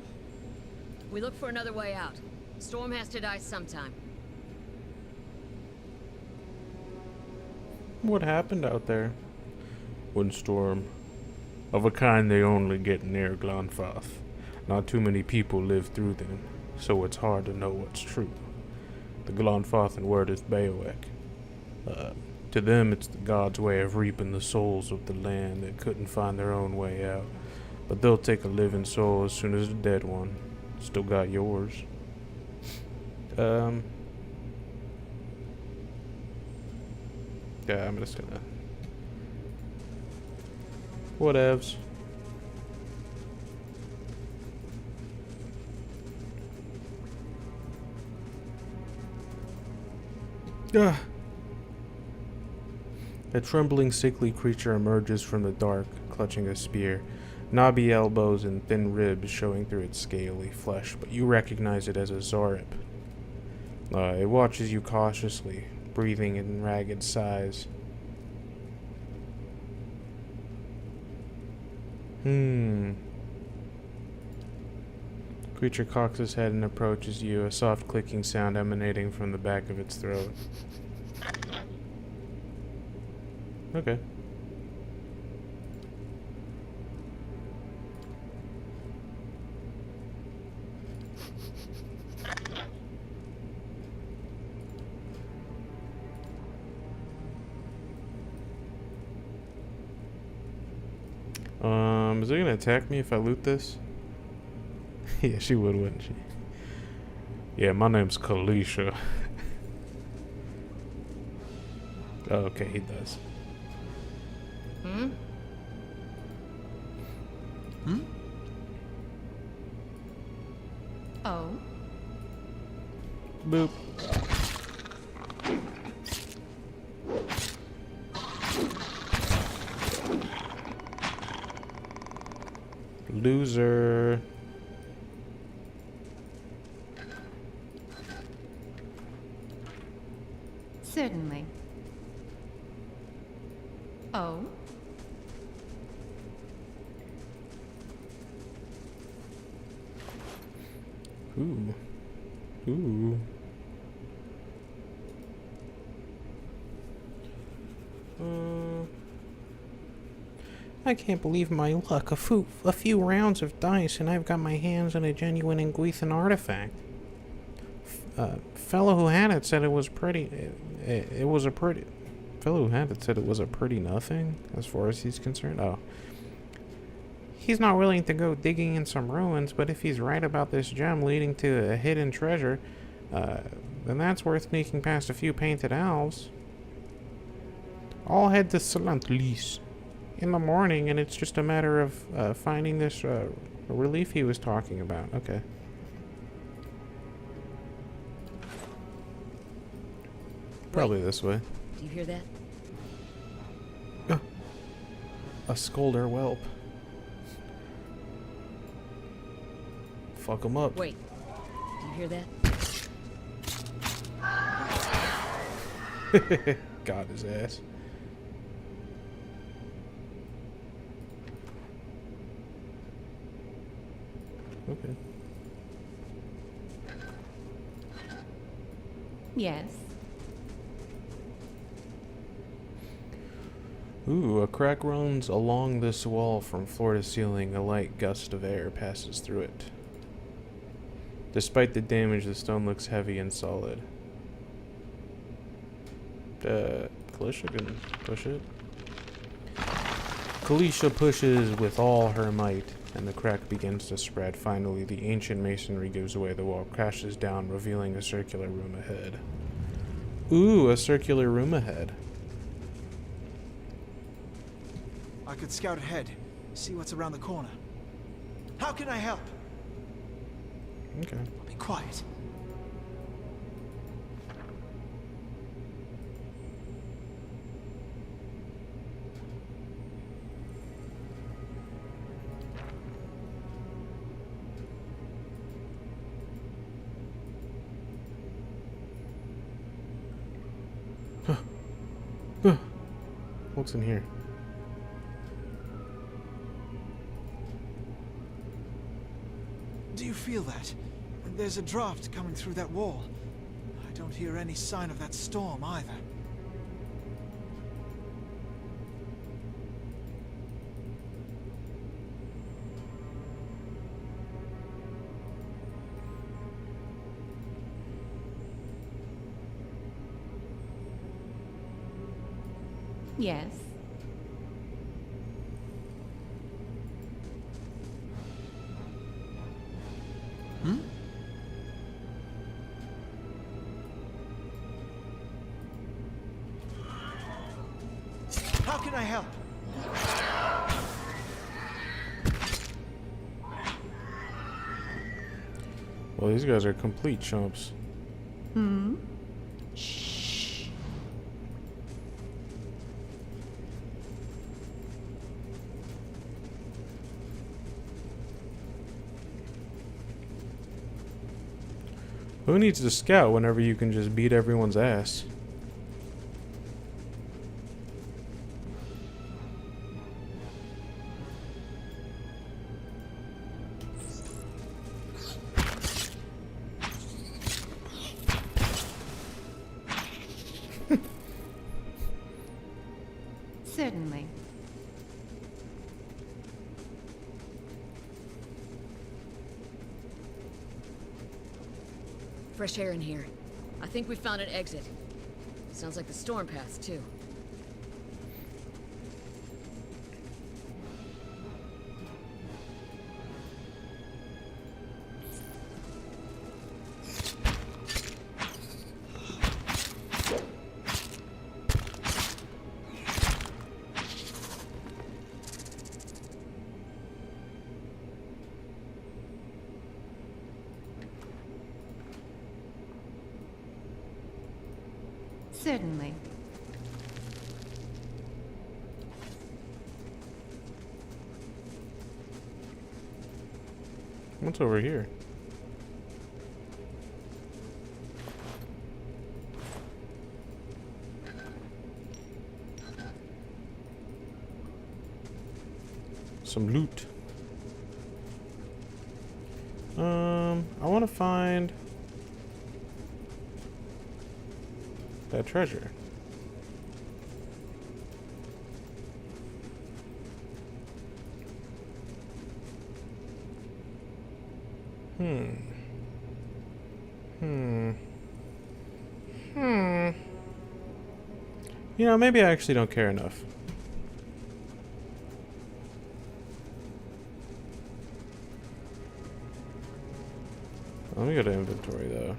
We look for another way out. Storm has to die sometime. What happened out there? Windstorm. Of a kind they only get near Glanfath. Not too many people live through them, so it's hard to know what's true. The Glanfathan word is Beowek. To them, it's the gods' way of reaping the souls of the land that couldn't find their own way out. But they'll take a living soul as soon as a dead one. Still got yours. Yeah, I'm just gonna... Whatevs. Ah. A trembling, sickly creature emerges from the dark, clutching a spear. Knobby elbows and thin ribs showing through its scaly flesh, but you recognize it as a Zorip. It watches you cautiously, breathing in ragged sighs. Creature cocks its head and approaches you, a soft clicking sound emanating from the back of its throat. Okay. Is it gonna attack me if I loot this? Yeah, she would, wouldn't she? Yeah, my name's Kalisha. Oh, okay, he does. Hmm? Oh? Boop. Loser. Certainly. Oh? Ooh. Ooh. I can't believe my luck. A few rounds of dice, and I've got my hands on a genuine Inguithan artifact. Fellow who had it said it was pretty. It was a pretty. Fellow who had it said it was a pretty nothing, as far as he's concerned. Oh. He's not willing to go digging in some ruins, but if he's right about this gem leading to a hidden treasure, then that's worth sneaking past a few painted elves. I'll head to Salantlis in the morning, and it's just a matter of finding this relief he was talking about. Okay. Probably this way. Do you hear that? A scolder whelp. Fuck him up. Wait. Do you hear that? Got his ass. Okay. Yes. Ooh, a crack runs along this wall from floor to ceiling. A light gust of air passes through it. Despite the damage, the stone looks heavy and solid. Kalisha can push it. Kalisha pushes with all her might, and the crack begins to spread. Finally, the ancient masonry gives way. The wall crashes down, revealing a circular room ahead. Ooh, a circular room ahead. I could scout ahead, see what's around the corner. How can I help? Okay. I'll be quiet. What's in here? Do you feel that? There's a draft coming through that wall. I don't hear any sign of that storm either. Yes. Hmm? How can I help? Well, these guys are complete chumps. Hmm? Who needs to scout whenever you can just beat everyone's ass? Certainly. Fresh air in here. I think we found an exit. Sounds like the storm path, too. Certainly. What's over here? Some loot. I want to find that treasure. Hmm. Hmm. You know, maybe I actually don't care enough. Let me go to inventory, though.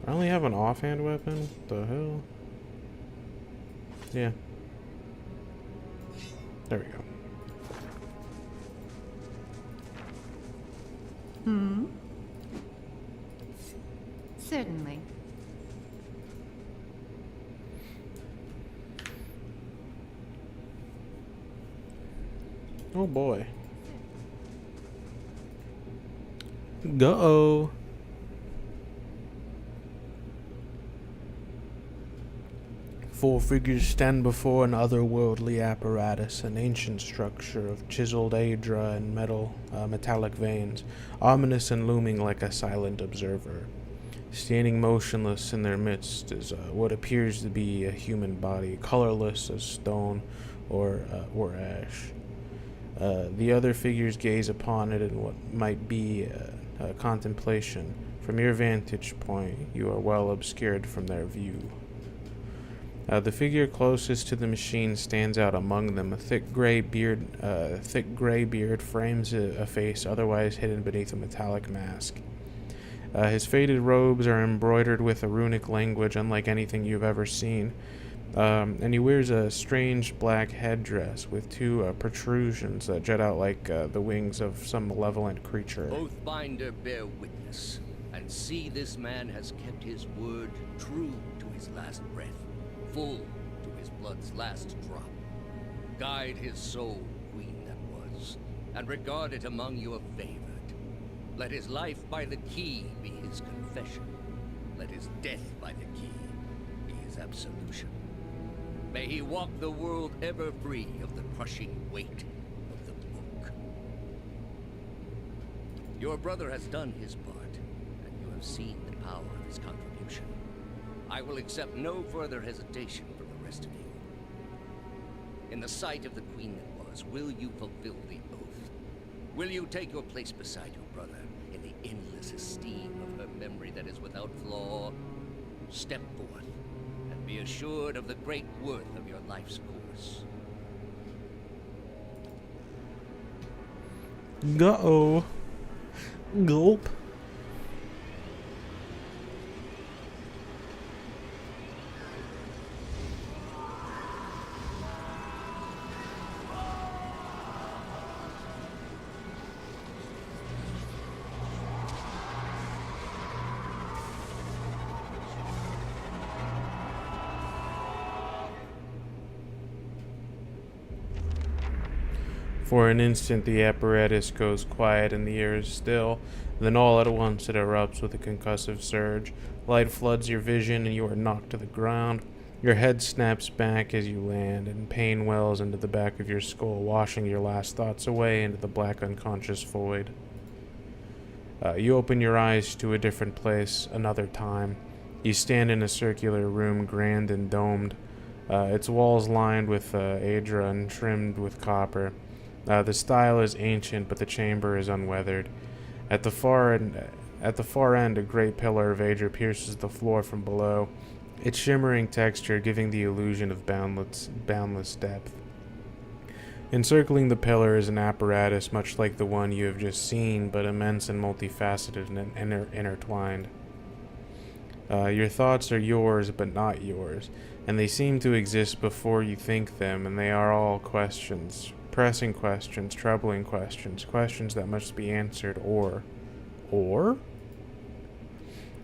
I only have an offhand weapon? What the hell? Yeah. There we go. Hmm? Certainly. Oh boy. Go. Four figures stand before an otherworldly apparatus, an ancient structure of chiseled adra and metallic veins, ominous and looming like a silent observer. Standing motionless in their midst is what appears to be a human body, colorless as stone or ash. The other figures gaze upon it in what might be a contemplation. From your vantage point, you are well obscured from their view. The figure closest to the machine stands out among them. A thick gray beard frames a face otherwise hidden beneath a metallic mask. His faded robes are embroidered with a runic language unlike anything you've ever seen. And he wears a strange black headdress with two protrusions that jut out like the wings of some malevolent creature. Both binder bear witness, and see this man has kept his word true to his last breath, full to his blood's last drop. Guide his soul, queen that was, and regard it among your favored. Let his life by the key be his confession. Let his death by the key be his absolution. May he walk the world ever free of the crushing weight of the book. Your brother has done his part, and you have seen the power of his contribution. I will accept no further hesitation from the rest of you. In the sight of the queen that was, will you fulfill the oath? Will you take your place beside your brother in the endless esteem of her memory that is without flaw? Step forth, and be assured of the great worth of your life's course. Go. Gulp. For an instant, the apparatus goes quiet and the air is still. Then all at once it erupts with a concussive surge. Light floods your vision and you are knocked to the ground. Your head snaps back as you land, and pain wells into the back of your skull, washing your last thoughts away into the black unconscious void. You open your eyes to a different place, another time. You stand in a circular room, grand and domed. Its walls lined with adra and trimmed with copper. The style is ancient, but the chamber is unweathered. At the far end, a great pillar of adra pierces the floor from below, its shimmering texture giving the illusion of boundless depth. Encircling the pillar is an apparatus much like the one you have just seen, but immense and multifaceted and intertwined. Your thoughts are yours, but not yours, and they seem to exist before you think them, and they are all questions. Pressing questions, troubling questions, questions that must be answered, or?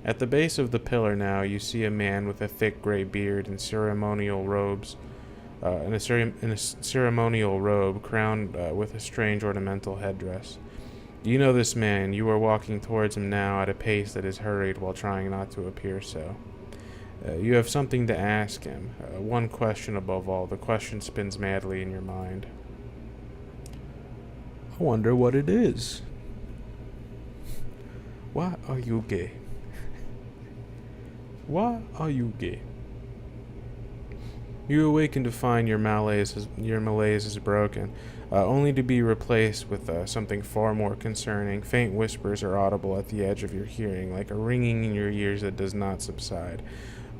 At the base of the pillar now, you see a man with a thick gray beard and ceremonial robes, in a ceremonial robe crowned with a strange ornamental headdress. You know this man. You are walking towards him now at a pace that is hurried while trying not to appear so. You have something to ask him, one question above all. The question spins madly in your mind. I wonder what it is. Why are you gay? Why are you gay? You awaken to find your malaise is broken, only to be replaced with something far more concerning. Faint whispers are audible at the edge of your hearing, like a ringing in your ears that does not subside.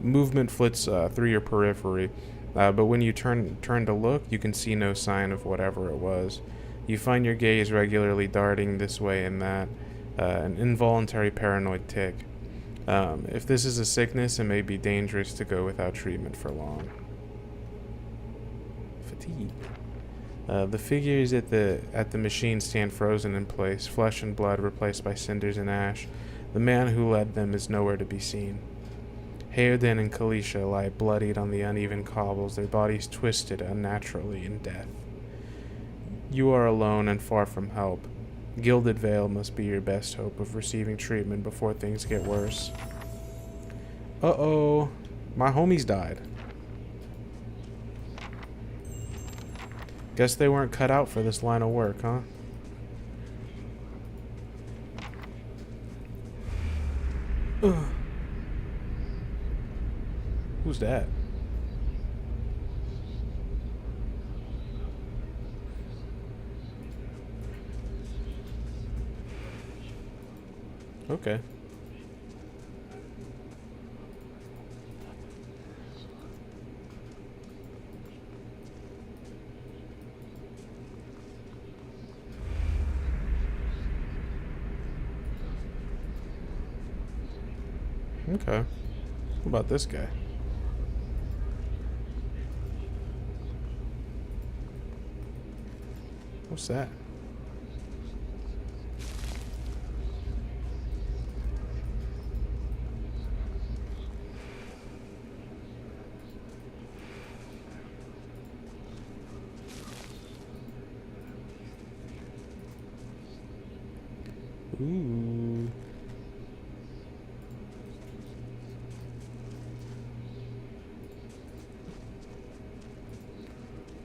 Movement flits through your periphery, but when you turn to look, you can see no sign of whatever it was. You find your gaze regularly darting this way and that, an involuntary paranoid tic. If this is a sickness, it may be dangerous to go without treatment for long. Fatigue. The figures at the machine stand frozen in place, flesh and blood replaced by cinders and ash. The man who led them is nowhere to be seen. Hayden and Kalisha lie bloodied on the uneven cobbles, their bodies twisted unnaturally in death. You are alone and far from help. Gilded Veil must be your best hope of receiving treatment before things get worse. Uh-oh. My homies died. Guess they weren't cut out for this line of work, huh? Ugh. Who's that? Okay. Okay. What about this guy? What's that? Ooh.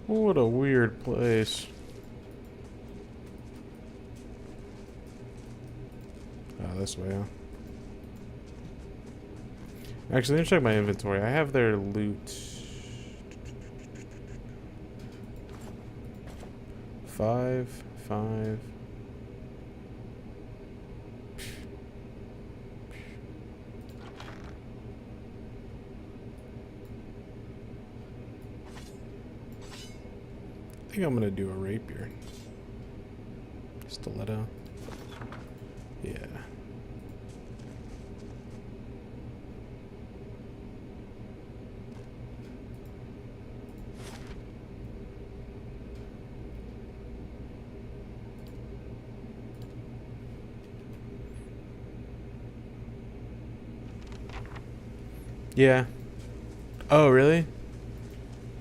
What a weird place. Oh, this way, huh? Actually, let me check my inventory. I have their loot. 5, 5. I think I'm gonna do a rapier. Stiletto. Yeah. Yeah. Oh, really?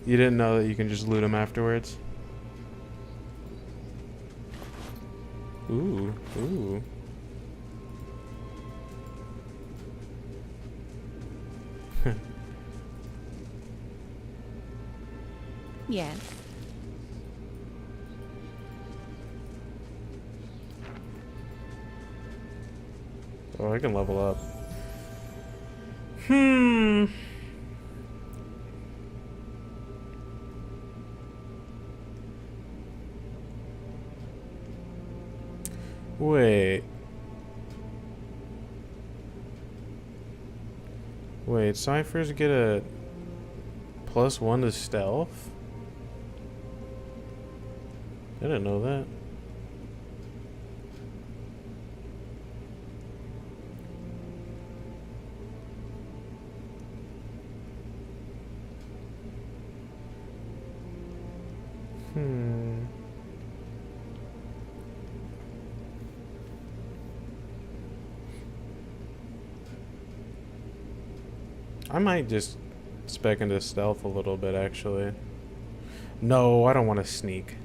You didn't know that you can just loot them afterwards? Ooh, ooh. Yes. Oh, I can level up. Hmm. Wait. Wait, ciphers get a +1 to stealth? I didn't know that. I might just spec into stealth a little bit, actually. No, I don't want to sneak.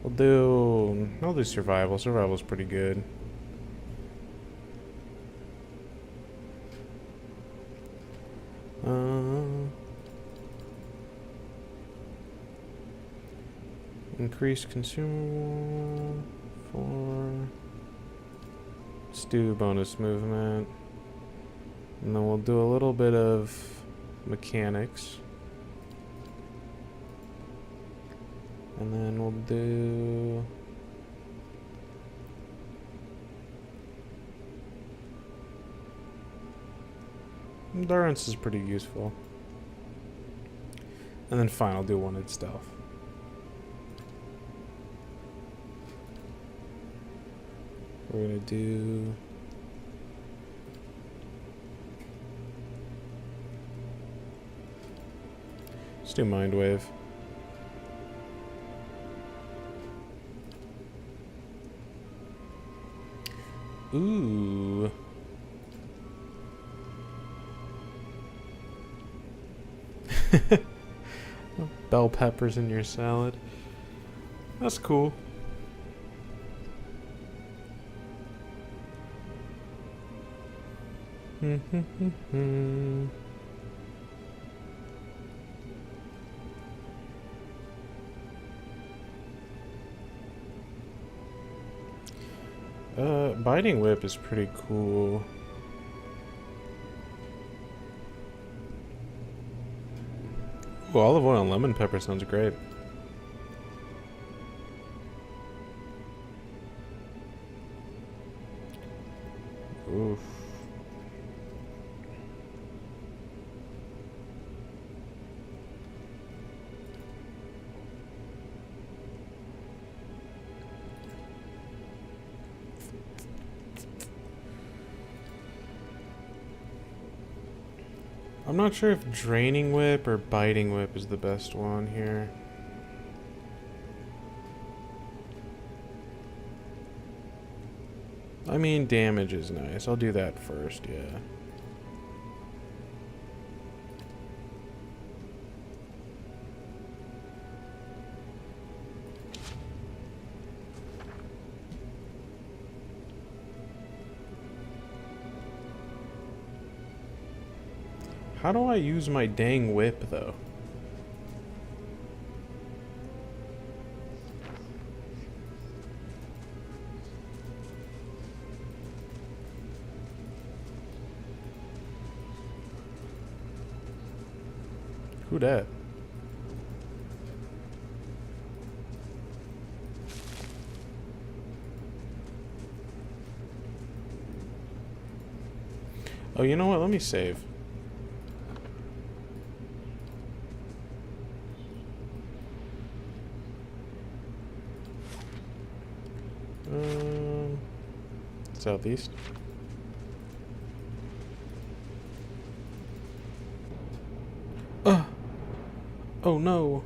I'll do survival. Survival's pretty good. Increase consumer for stew bonus movement. And then we'll do a little bit of mechanics. And then we'll do... Endurance is pretty useful. And then fine, I'll do wanted stealth. We're gonna do... Let's do Mind Wave. Ooh. Bell peppers in your salad. That's cool. Biting Whip is pretty cool. Ooh, olive oil and lemon pepper sounds great. Oof. I'm not sure if Draining Whip or Biting Whip is the best one here. I mean, damage is nice. I'll do that first, yeah. How do I use my dang whip, though? Who dat? Oh, you know what? Let me save. Southeast. Oh no.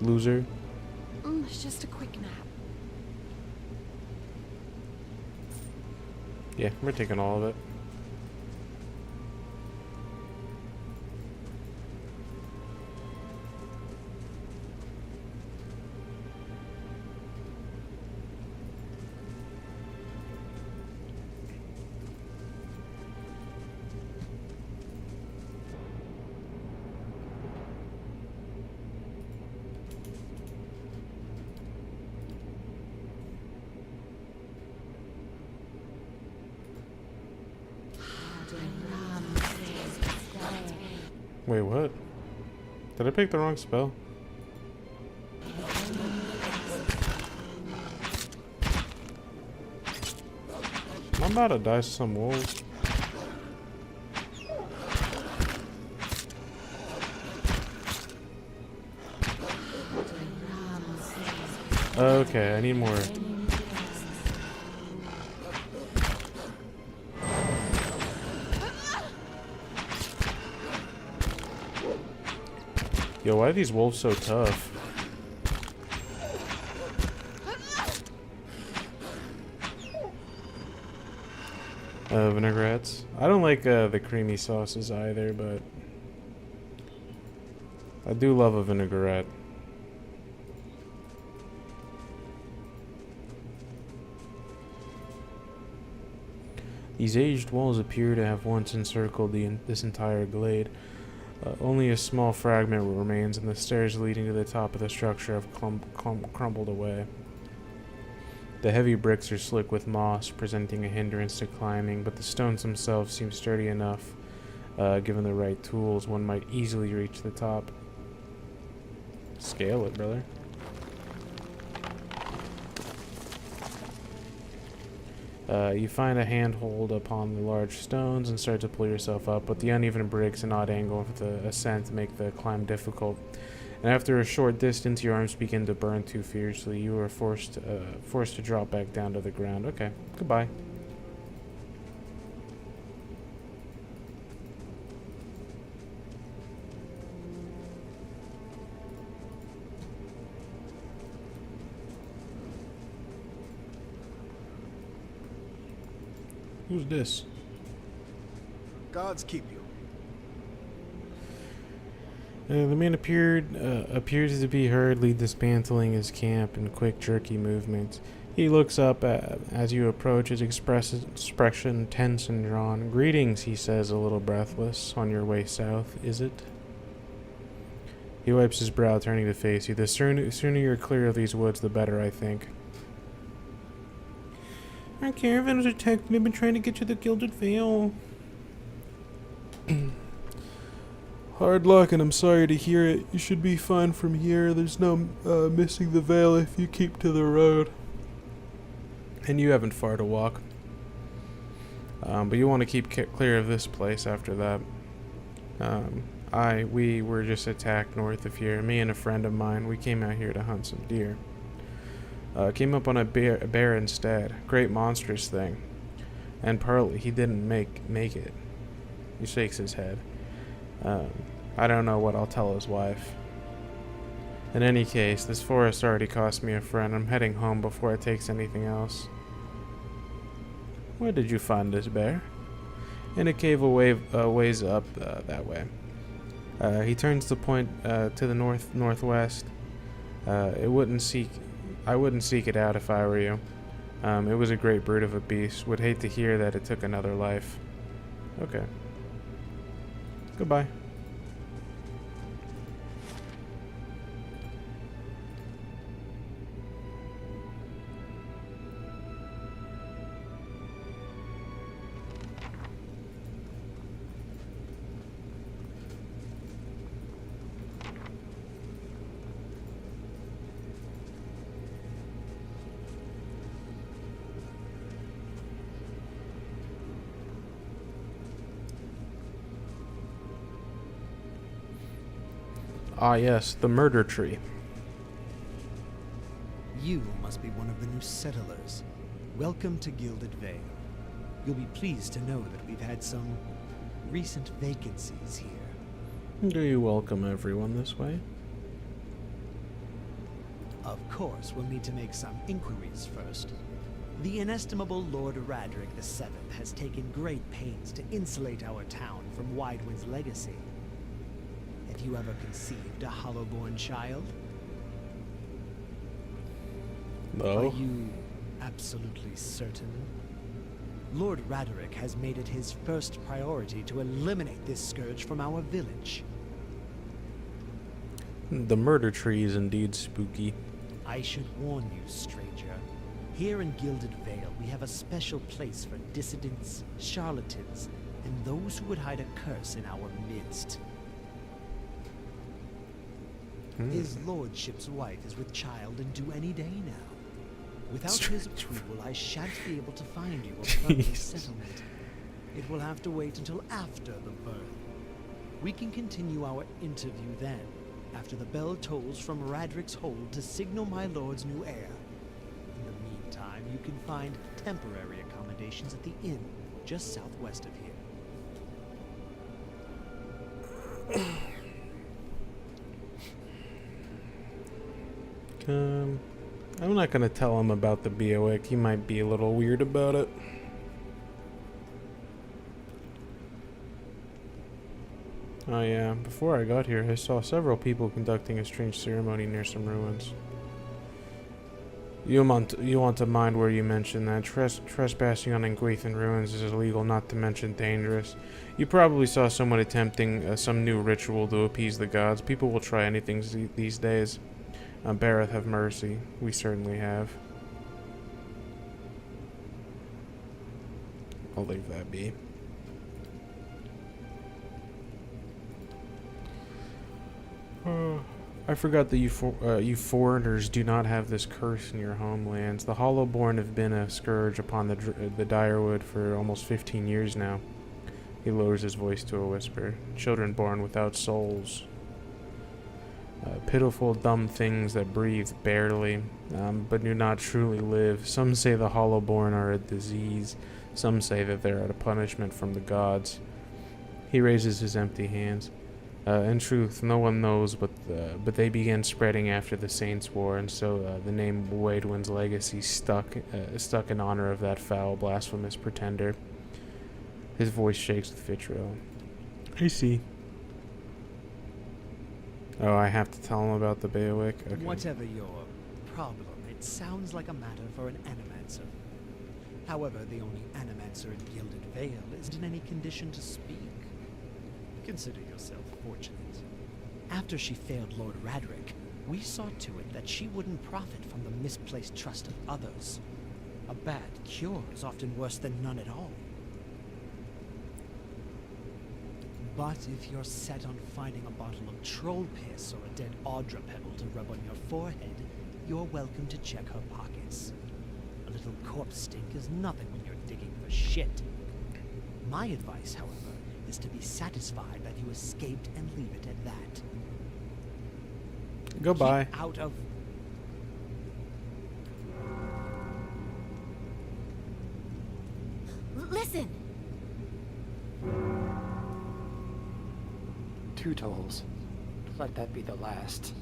Loser. It's just a quick nap. Yeah, we're taking all of it. Wait, what? Did I pick the wrong spell? I'm about to die to some wolves. Okay, I need more. Yo, why are these wolves so tough? Vinaigrettes. I don't like the creamy sauces either, but I do love a vinaigrette. These aged walls appear to have once encircled this entire glade. Only a small fragment remains, and the stairs leading to the top of the structure have crumbled away. The heavy bricks are slick with moss, presenting a hindrance to climbing, but the stones themselves seem sturdy enough. Given the right tools, one might easily reach the top. Scale it, brother. You find a handhold upon the large stones and start to pull yourself up, but the uneven bricks and odd angle of the ascent make the climb difficult. And after a short distance, your arms begin to burn too fiercely. You are forced to drop back down to the ground. Okay, goodbye. Who's this? Guards keep you. The man appears to be hurriedly dismantling his camp in quick, jerky movements. He looks up as you approach, his expression tense and drawn. "Greetings," he says, a little breathless. "On your way south, is it?" He wipes his brow, turning to face you. "The sooner you're clear of these woods, the better, I think." "Our caravan was attacked. We've been trying to get to the Gilded Vale." "Hard luck, and I'm sorry to hear it. You should be fine from here. There's no missing the veil if you keep to the road. And you haven't far to walk. But you want to keep clear of this place after that. We were just attacked north of here. Me and a friend of mine, we came out here to hunt some deer. Came up on a bear instead. Great monstrous thing. And partly he didn't make it." He shakes his head. "I don't know what I'll tell his wife. In any case, this forest already cost me a friend. I'm heading home before it takes anything else." "Where did you find this bear?" "In a cave a ways up that way." He turns to point to the northwest. I wouldn't seek it out if I were you. It was a great brute of a beast. Would hate to hear that it took another life." "Okay. Goodbye." Ah, yes, the murder tree. You must be one of the new settlers. Welcome to Gilded Vale. You'll be pleased to know that we've had some recent vacancies here. Do you welcome everyone this way? Of course, we'll need to make some inquiries first. The inestimable Lord Radric VII has taken great pains to insulate our town from Widewind's legacy. Have you ever conceived a Hollowborn child? No. Are you absolutely certain? Lord Radric has made it his first priority to eliminate this scourge from our village. The murder tree is indeed spooky. I should warn you, stranger. Here in Gilded Vale, we have a special place for dissidents, charlatans, and those who would hide a curse in our midst. His lordship's wife is with child and due any day now. Without his approval, I shan't be able to find you a permanent settlement. It will have to wait until after the birth. We can continue our interview then, after the bell tolls from Radric's hold to signal my lord's new heir. In the meantime, you can find temporary accommodations at the inn just southwest of here. I'm not gonna tell him about the BOIC. He might be a little weird about it. Oh yeah, before I got here, I saw several people conducting a strange ceremony near some ruins. You want to mind where you mention that trespassing on Engwathan ruins is illegal, not to mention dangerous. You probably saw someone attempting some new ritual to appease the gods. People will try anything these days. Bareth, have mercy. We certainly have. I'll leave that be. I forgot that you foreigners do not have this curse in your homelands. The Hollowborn have been a scourge upon the Direwood for almost 15 years now. He lowers his voice to a whisper. Children born without souls. Pitiful, dumb things that breathe barely, but do not truly live. Some say the Hollowborn are a disease. Some say that they are a punishment from the gods. He raises his empty hands. In truth, no one knows, but they began spreading after the Saints' War, and so the name Waidwin's legacy stuck in honor of that foul, blasphemous pretender. His voice shakes with vitriol. I see. Oh, I have to tell him about the Beowick? Okay. Whatever your problem, it sounds like a matter for an animancer. However, the only animancer in Gilded Vale isn't in any condition to speak. Consider yourself fortunate. After she failed Lord Radric, we saw to it that she wouldn't profit from the misplaced trust of others. A bad cure is often worse than none at all. But if you're set on finding a bottle of troll piss or a dead Audra pebble to rub on your forehead, you're welcome to check her pockets. A little corpse stink is nothing when you're digging for shit. My advice, however, is to be satisfied that you escaped and leave it at that. Goodbye. Keep out of... Listen! 2 tolls. Let that be the last.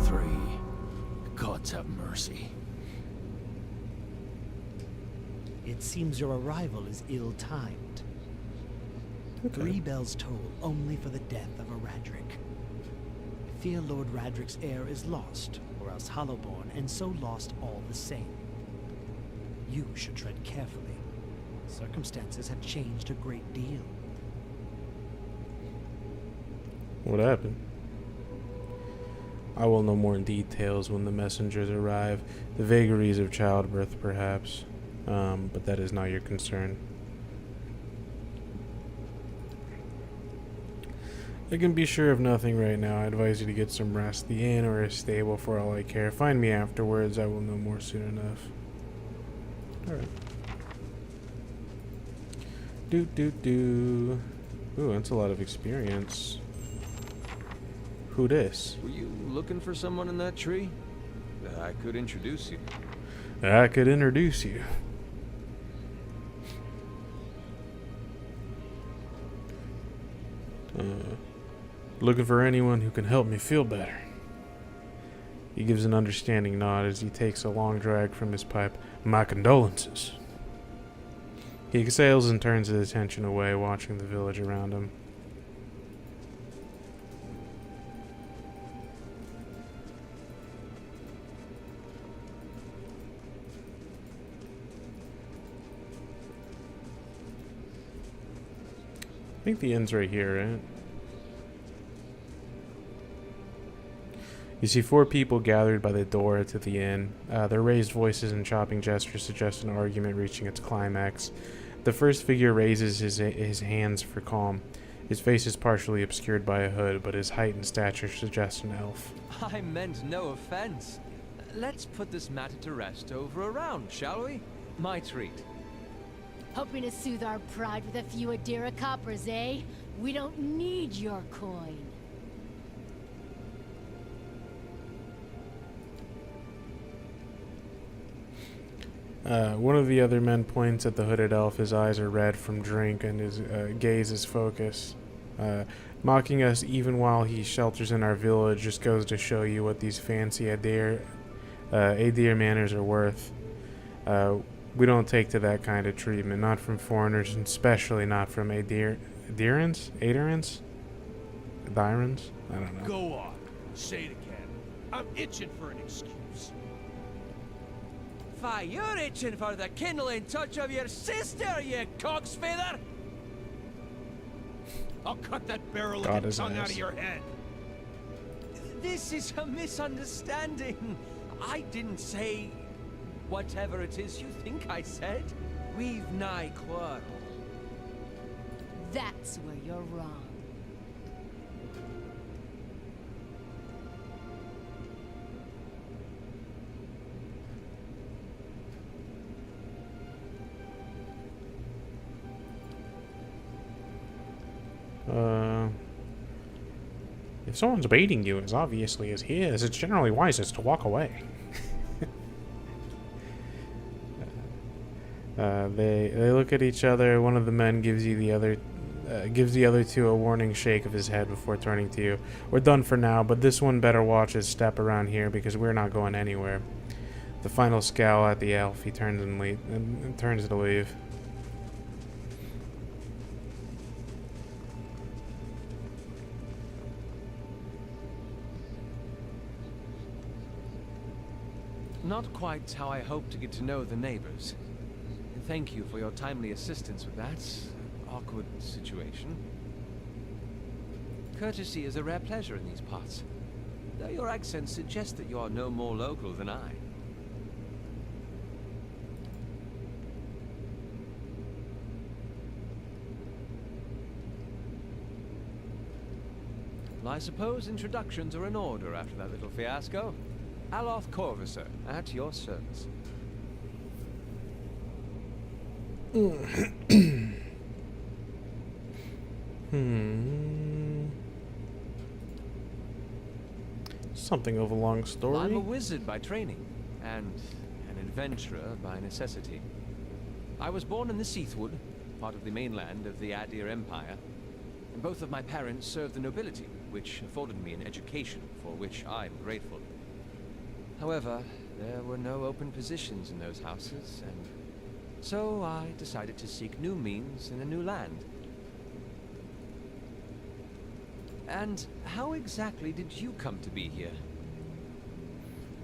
3. Gods have mercy. It seems your arrival is ill-timed. Okay. 3 bells toll only for the death of a Radric. Fear Lord Radric's heir is lost, or else Hollowborn, and so lost all the same. You should tread carefully. Circumstances have changed a great deal. What happened? I will know more details when the messengers arrive. The vagaries of childbirth, perhaps. But that is not your concern. I can be sure of nothing right now. I advise you to get some rest. The inn or a stable for all I care. Find me afterwards. I will know more soon enough. Alright. Ooh, that's a lot of experience. Who dis? Were you looking for someone in that tree? I could introduce you. I could introduce you. Looking for anyone who can help me feel better. He gives an understanding nod as he takes a long drag from his pipe. My condolences. He exhales and turns his attention away, watching the village around him. I think the inn's right here, right? You see 4 people gathered by the door to the inn. Their raised voices and chopping gestures suggest an argument reaching its climax. The first figure raises his hands for calm. His face is partially obscured by a hood, but his height and stature suggest an elf. I meant no offense. Let's put this matter to rest over a round, shall we? My treat. Hoping to soothe our pride with a few Adira coppers, eh? We don't need your coin. One of the other men points at the hooded elf. His eyes are red from drink and his gaze is focused. Mocking us even while he shelters in our village just goes to show you what these fancy Adir manners are worth. We don't take to that kind of treatment, not from foreigners, and especially not from Adirans? Adirans? I don't know. Go on. Say it again. I'm itching for an excuse. Fie, you're itching for the kindling touch of your sister, you cock's feather! I'll cut that barrel God of his tongue out ass. of your head. This is a misunderstanding. I didn't say whatever it is you think I said. We've nigh quarrel. That's where you're wrong. If someone's baiting you as obviously as he is, it's generally wisest to walk away. They look at each other. One of the men gives the other two a warning shake of his head before turning to you. We're done for now, but this one better watch his step around here because we're not going anywhere. The final scowl at the elf, he turns and turns to leave. Not quite how I hoped to get to know the neighbors. Thank you for your timely assistance with that awkward situation. Courtesy is a rare pleasure in these parts, though your accent suggests that you are no more local than I. Well, I suppose introductions are in order after that little fiasco. Aloth Corvusser, at your service. Something of a long story. Well, I'm a wizard by training, and an adventurer by necessity. I was born in the Seathwood, part of the mainland of the Adir Empire, and both of my parents served the nobility, which afforded me an education for which I'm grateful. However, there were no open positions in those houses, and so I decided to seek new means in a new land. And how exactly did you come to be here?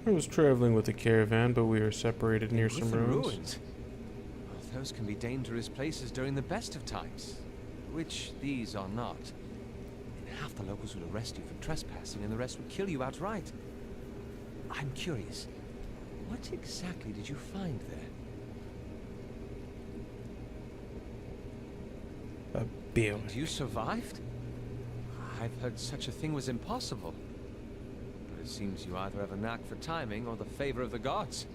I was traveling with a caravan, but we were separated near some ruins. Well, those can be dangerous places during the best of times, which these are not. Half the locals would arrest you for trespassing, and the rest would kill you outright. I'm curious, what exactly did you find there? A bear. And you survived? I've heard such a thing was impossible. But it seems you either have a knack for timing or the favor of the gods.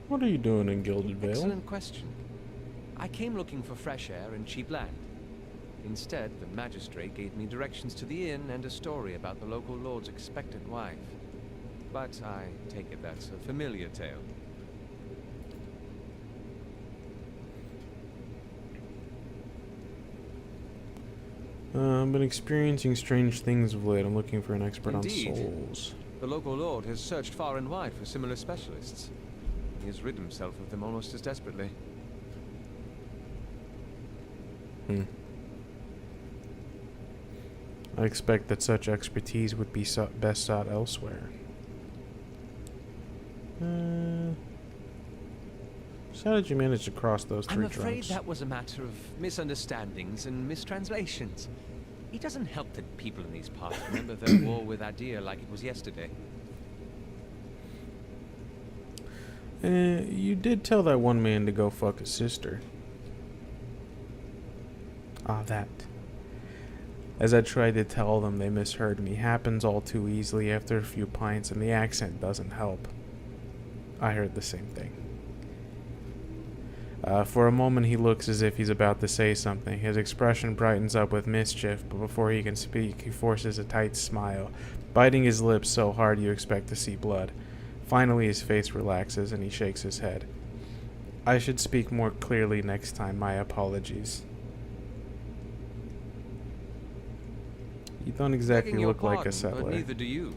What are you doing in Gilded Vale? Excellent question. I came looking for fresh air and cheap land. Instead, the magistrate gave me directions to the inn and a story about the local lord's expectant wife. But I take it that's a familiar tale. I've been experiencing strange things of late. I'm looking for an expert Indeed. on souls. The local lord has searched far and wide for similar specialists. He has rid himself of them almost as desperately. I expect that such expertise would be best sought elsewhere. So how did you manage to cross those three I'm afraid drunks? that was a matter of misunderstandings and mistranslations. It doesn't help that people in these parts remember their war with Adir like it was yesterday. You did tell that one man to go fuck his sister. Ah, that. As I tried to tell them, they misheard me. Happens all too easily after a few pints, and the accent doesn't help. I heard the same thing. For a moment he looks as if he's about to say something. His expression brightens up with mischief, but before he can speak, he forces a tight smile, biting his lips so hard you expect to see blood. Finally his face relaxes and he shakes his head. I should speak more clearly next time. My apologies. You don't exactly Begging your look like pardon, a settler. But neither do you.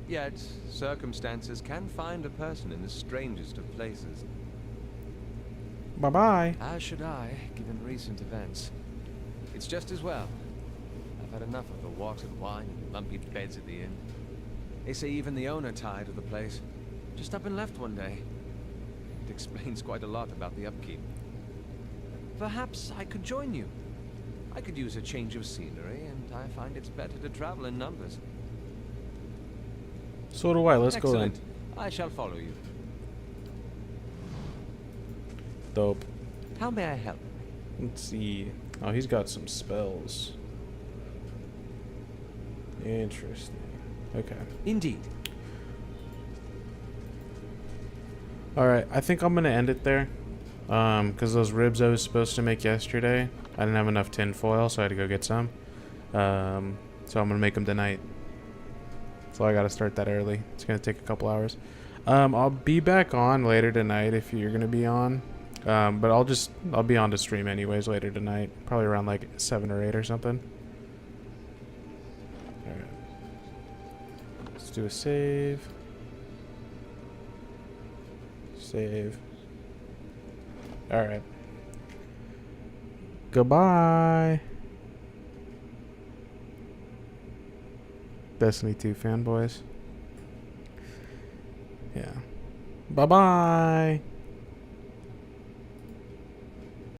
Yet, circumstances can find a person in the strangest of places. Bye-bye. As should I, given recent events. It's just as well. I've had enough of the watered wine and lumpy beds at the inn. They say even the owner tired of the place. Just up and left one day. It explains quite a lot about the upkeep. Perhaps I could join you. I could use a change of scenery, and I find it's better to travel in numbers. So do I. Let's go then. Excellent. I shall follow you. Dope. How may I help? Let's see. Oh, he's got some spells. Interesting. Okay. Indeed. Alright, I think I'm gonna end it there. Because those ribs I was supposed to make yesterday, I didn't have enough tin foil, so I had to go get some. So I'm gonna make them tonight. So I gotta start that early. It's gonna take a couple hours. I'll be back on later tonight if you're gonna be on. But I'll be on to stream anyways later tonight. Probably around like 7 or 8 or something. Alright. Let's do a save. Save. Alright. Goodbye. Destiny 2 fanboys. Yeah. Bye-bye.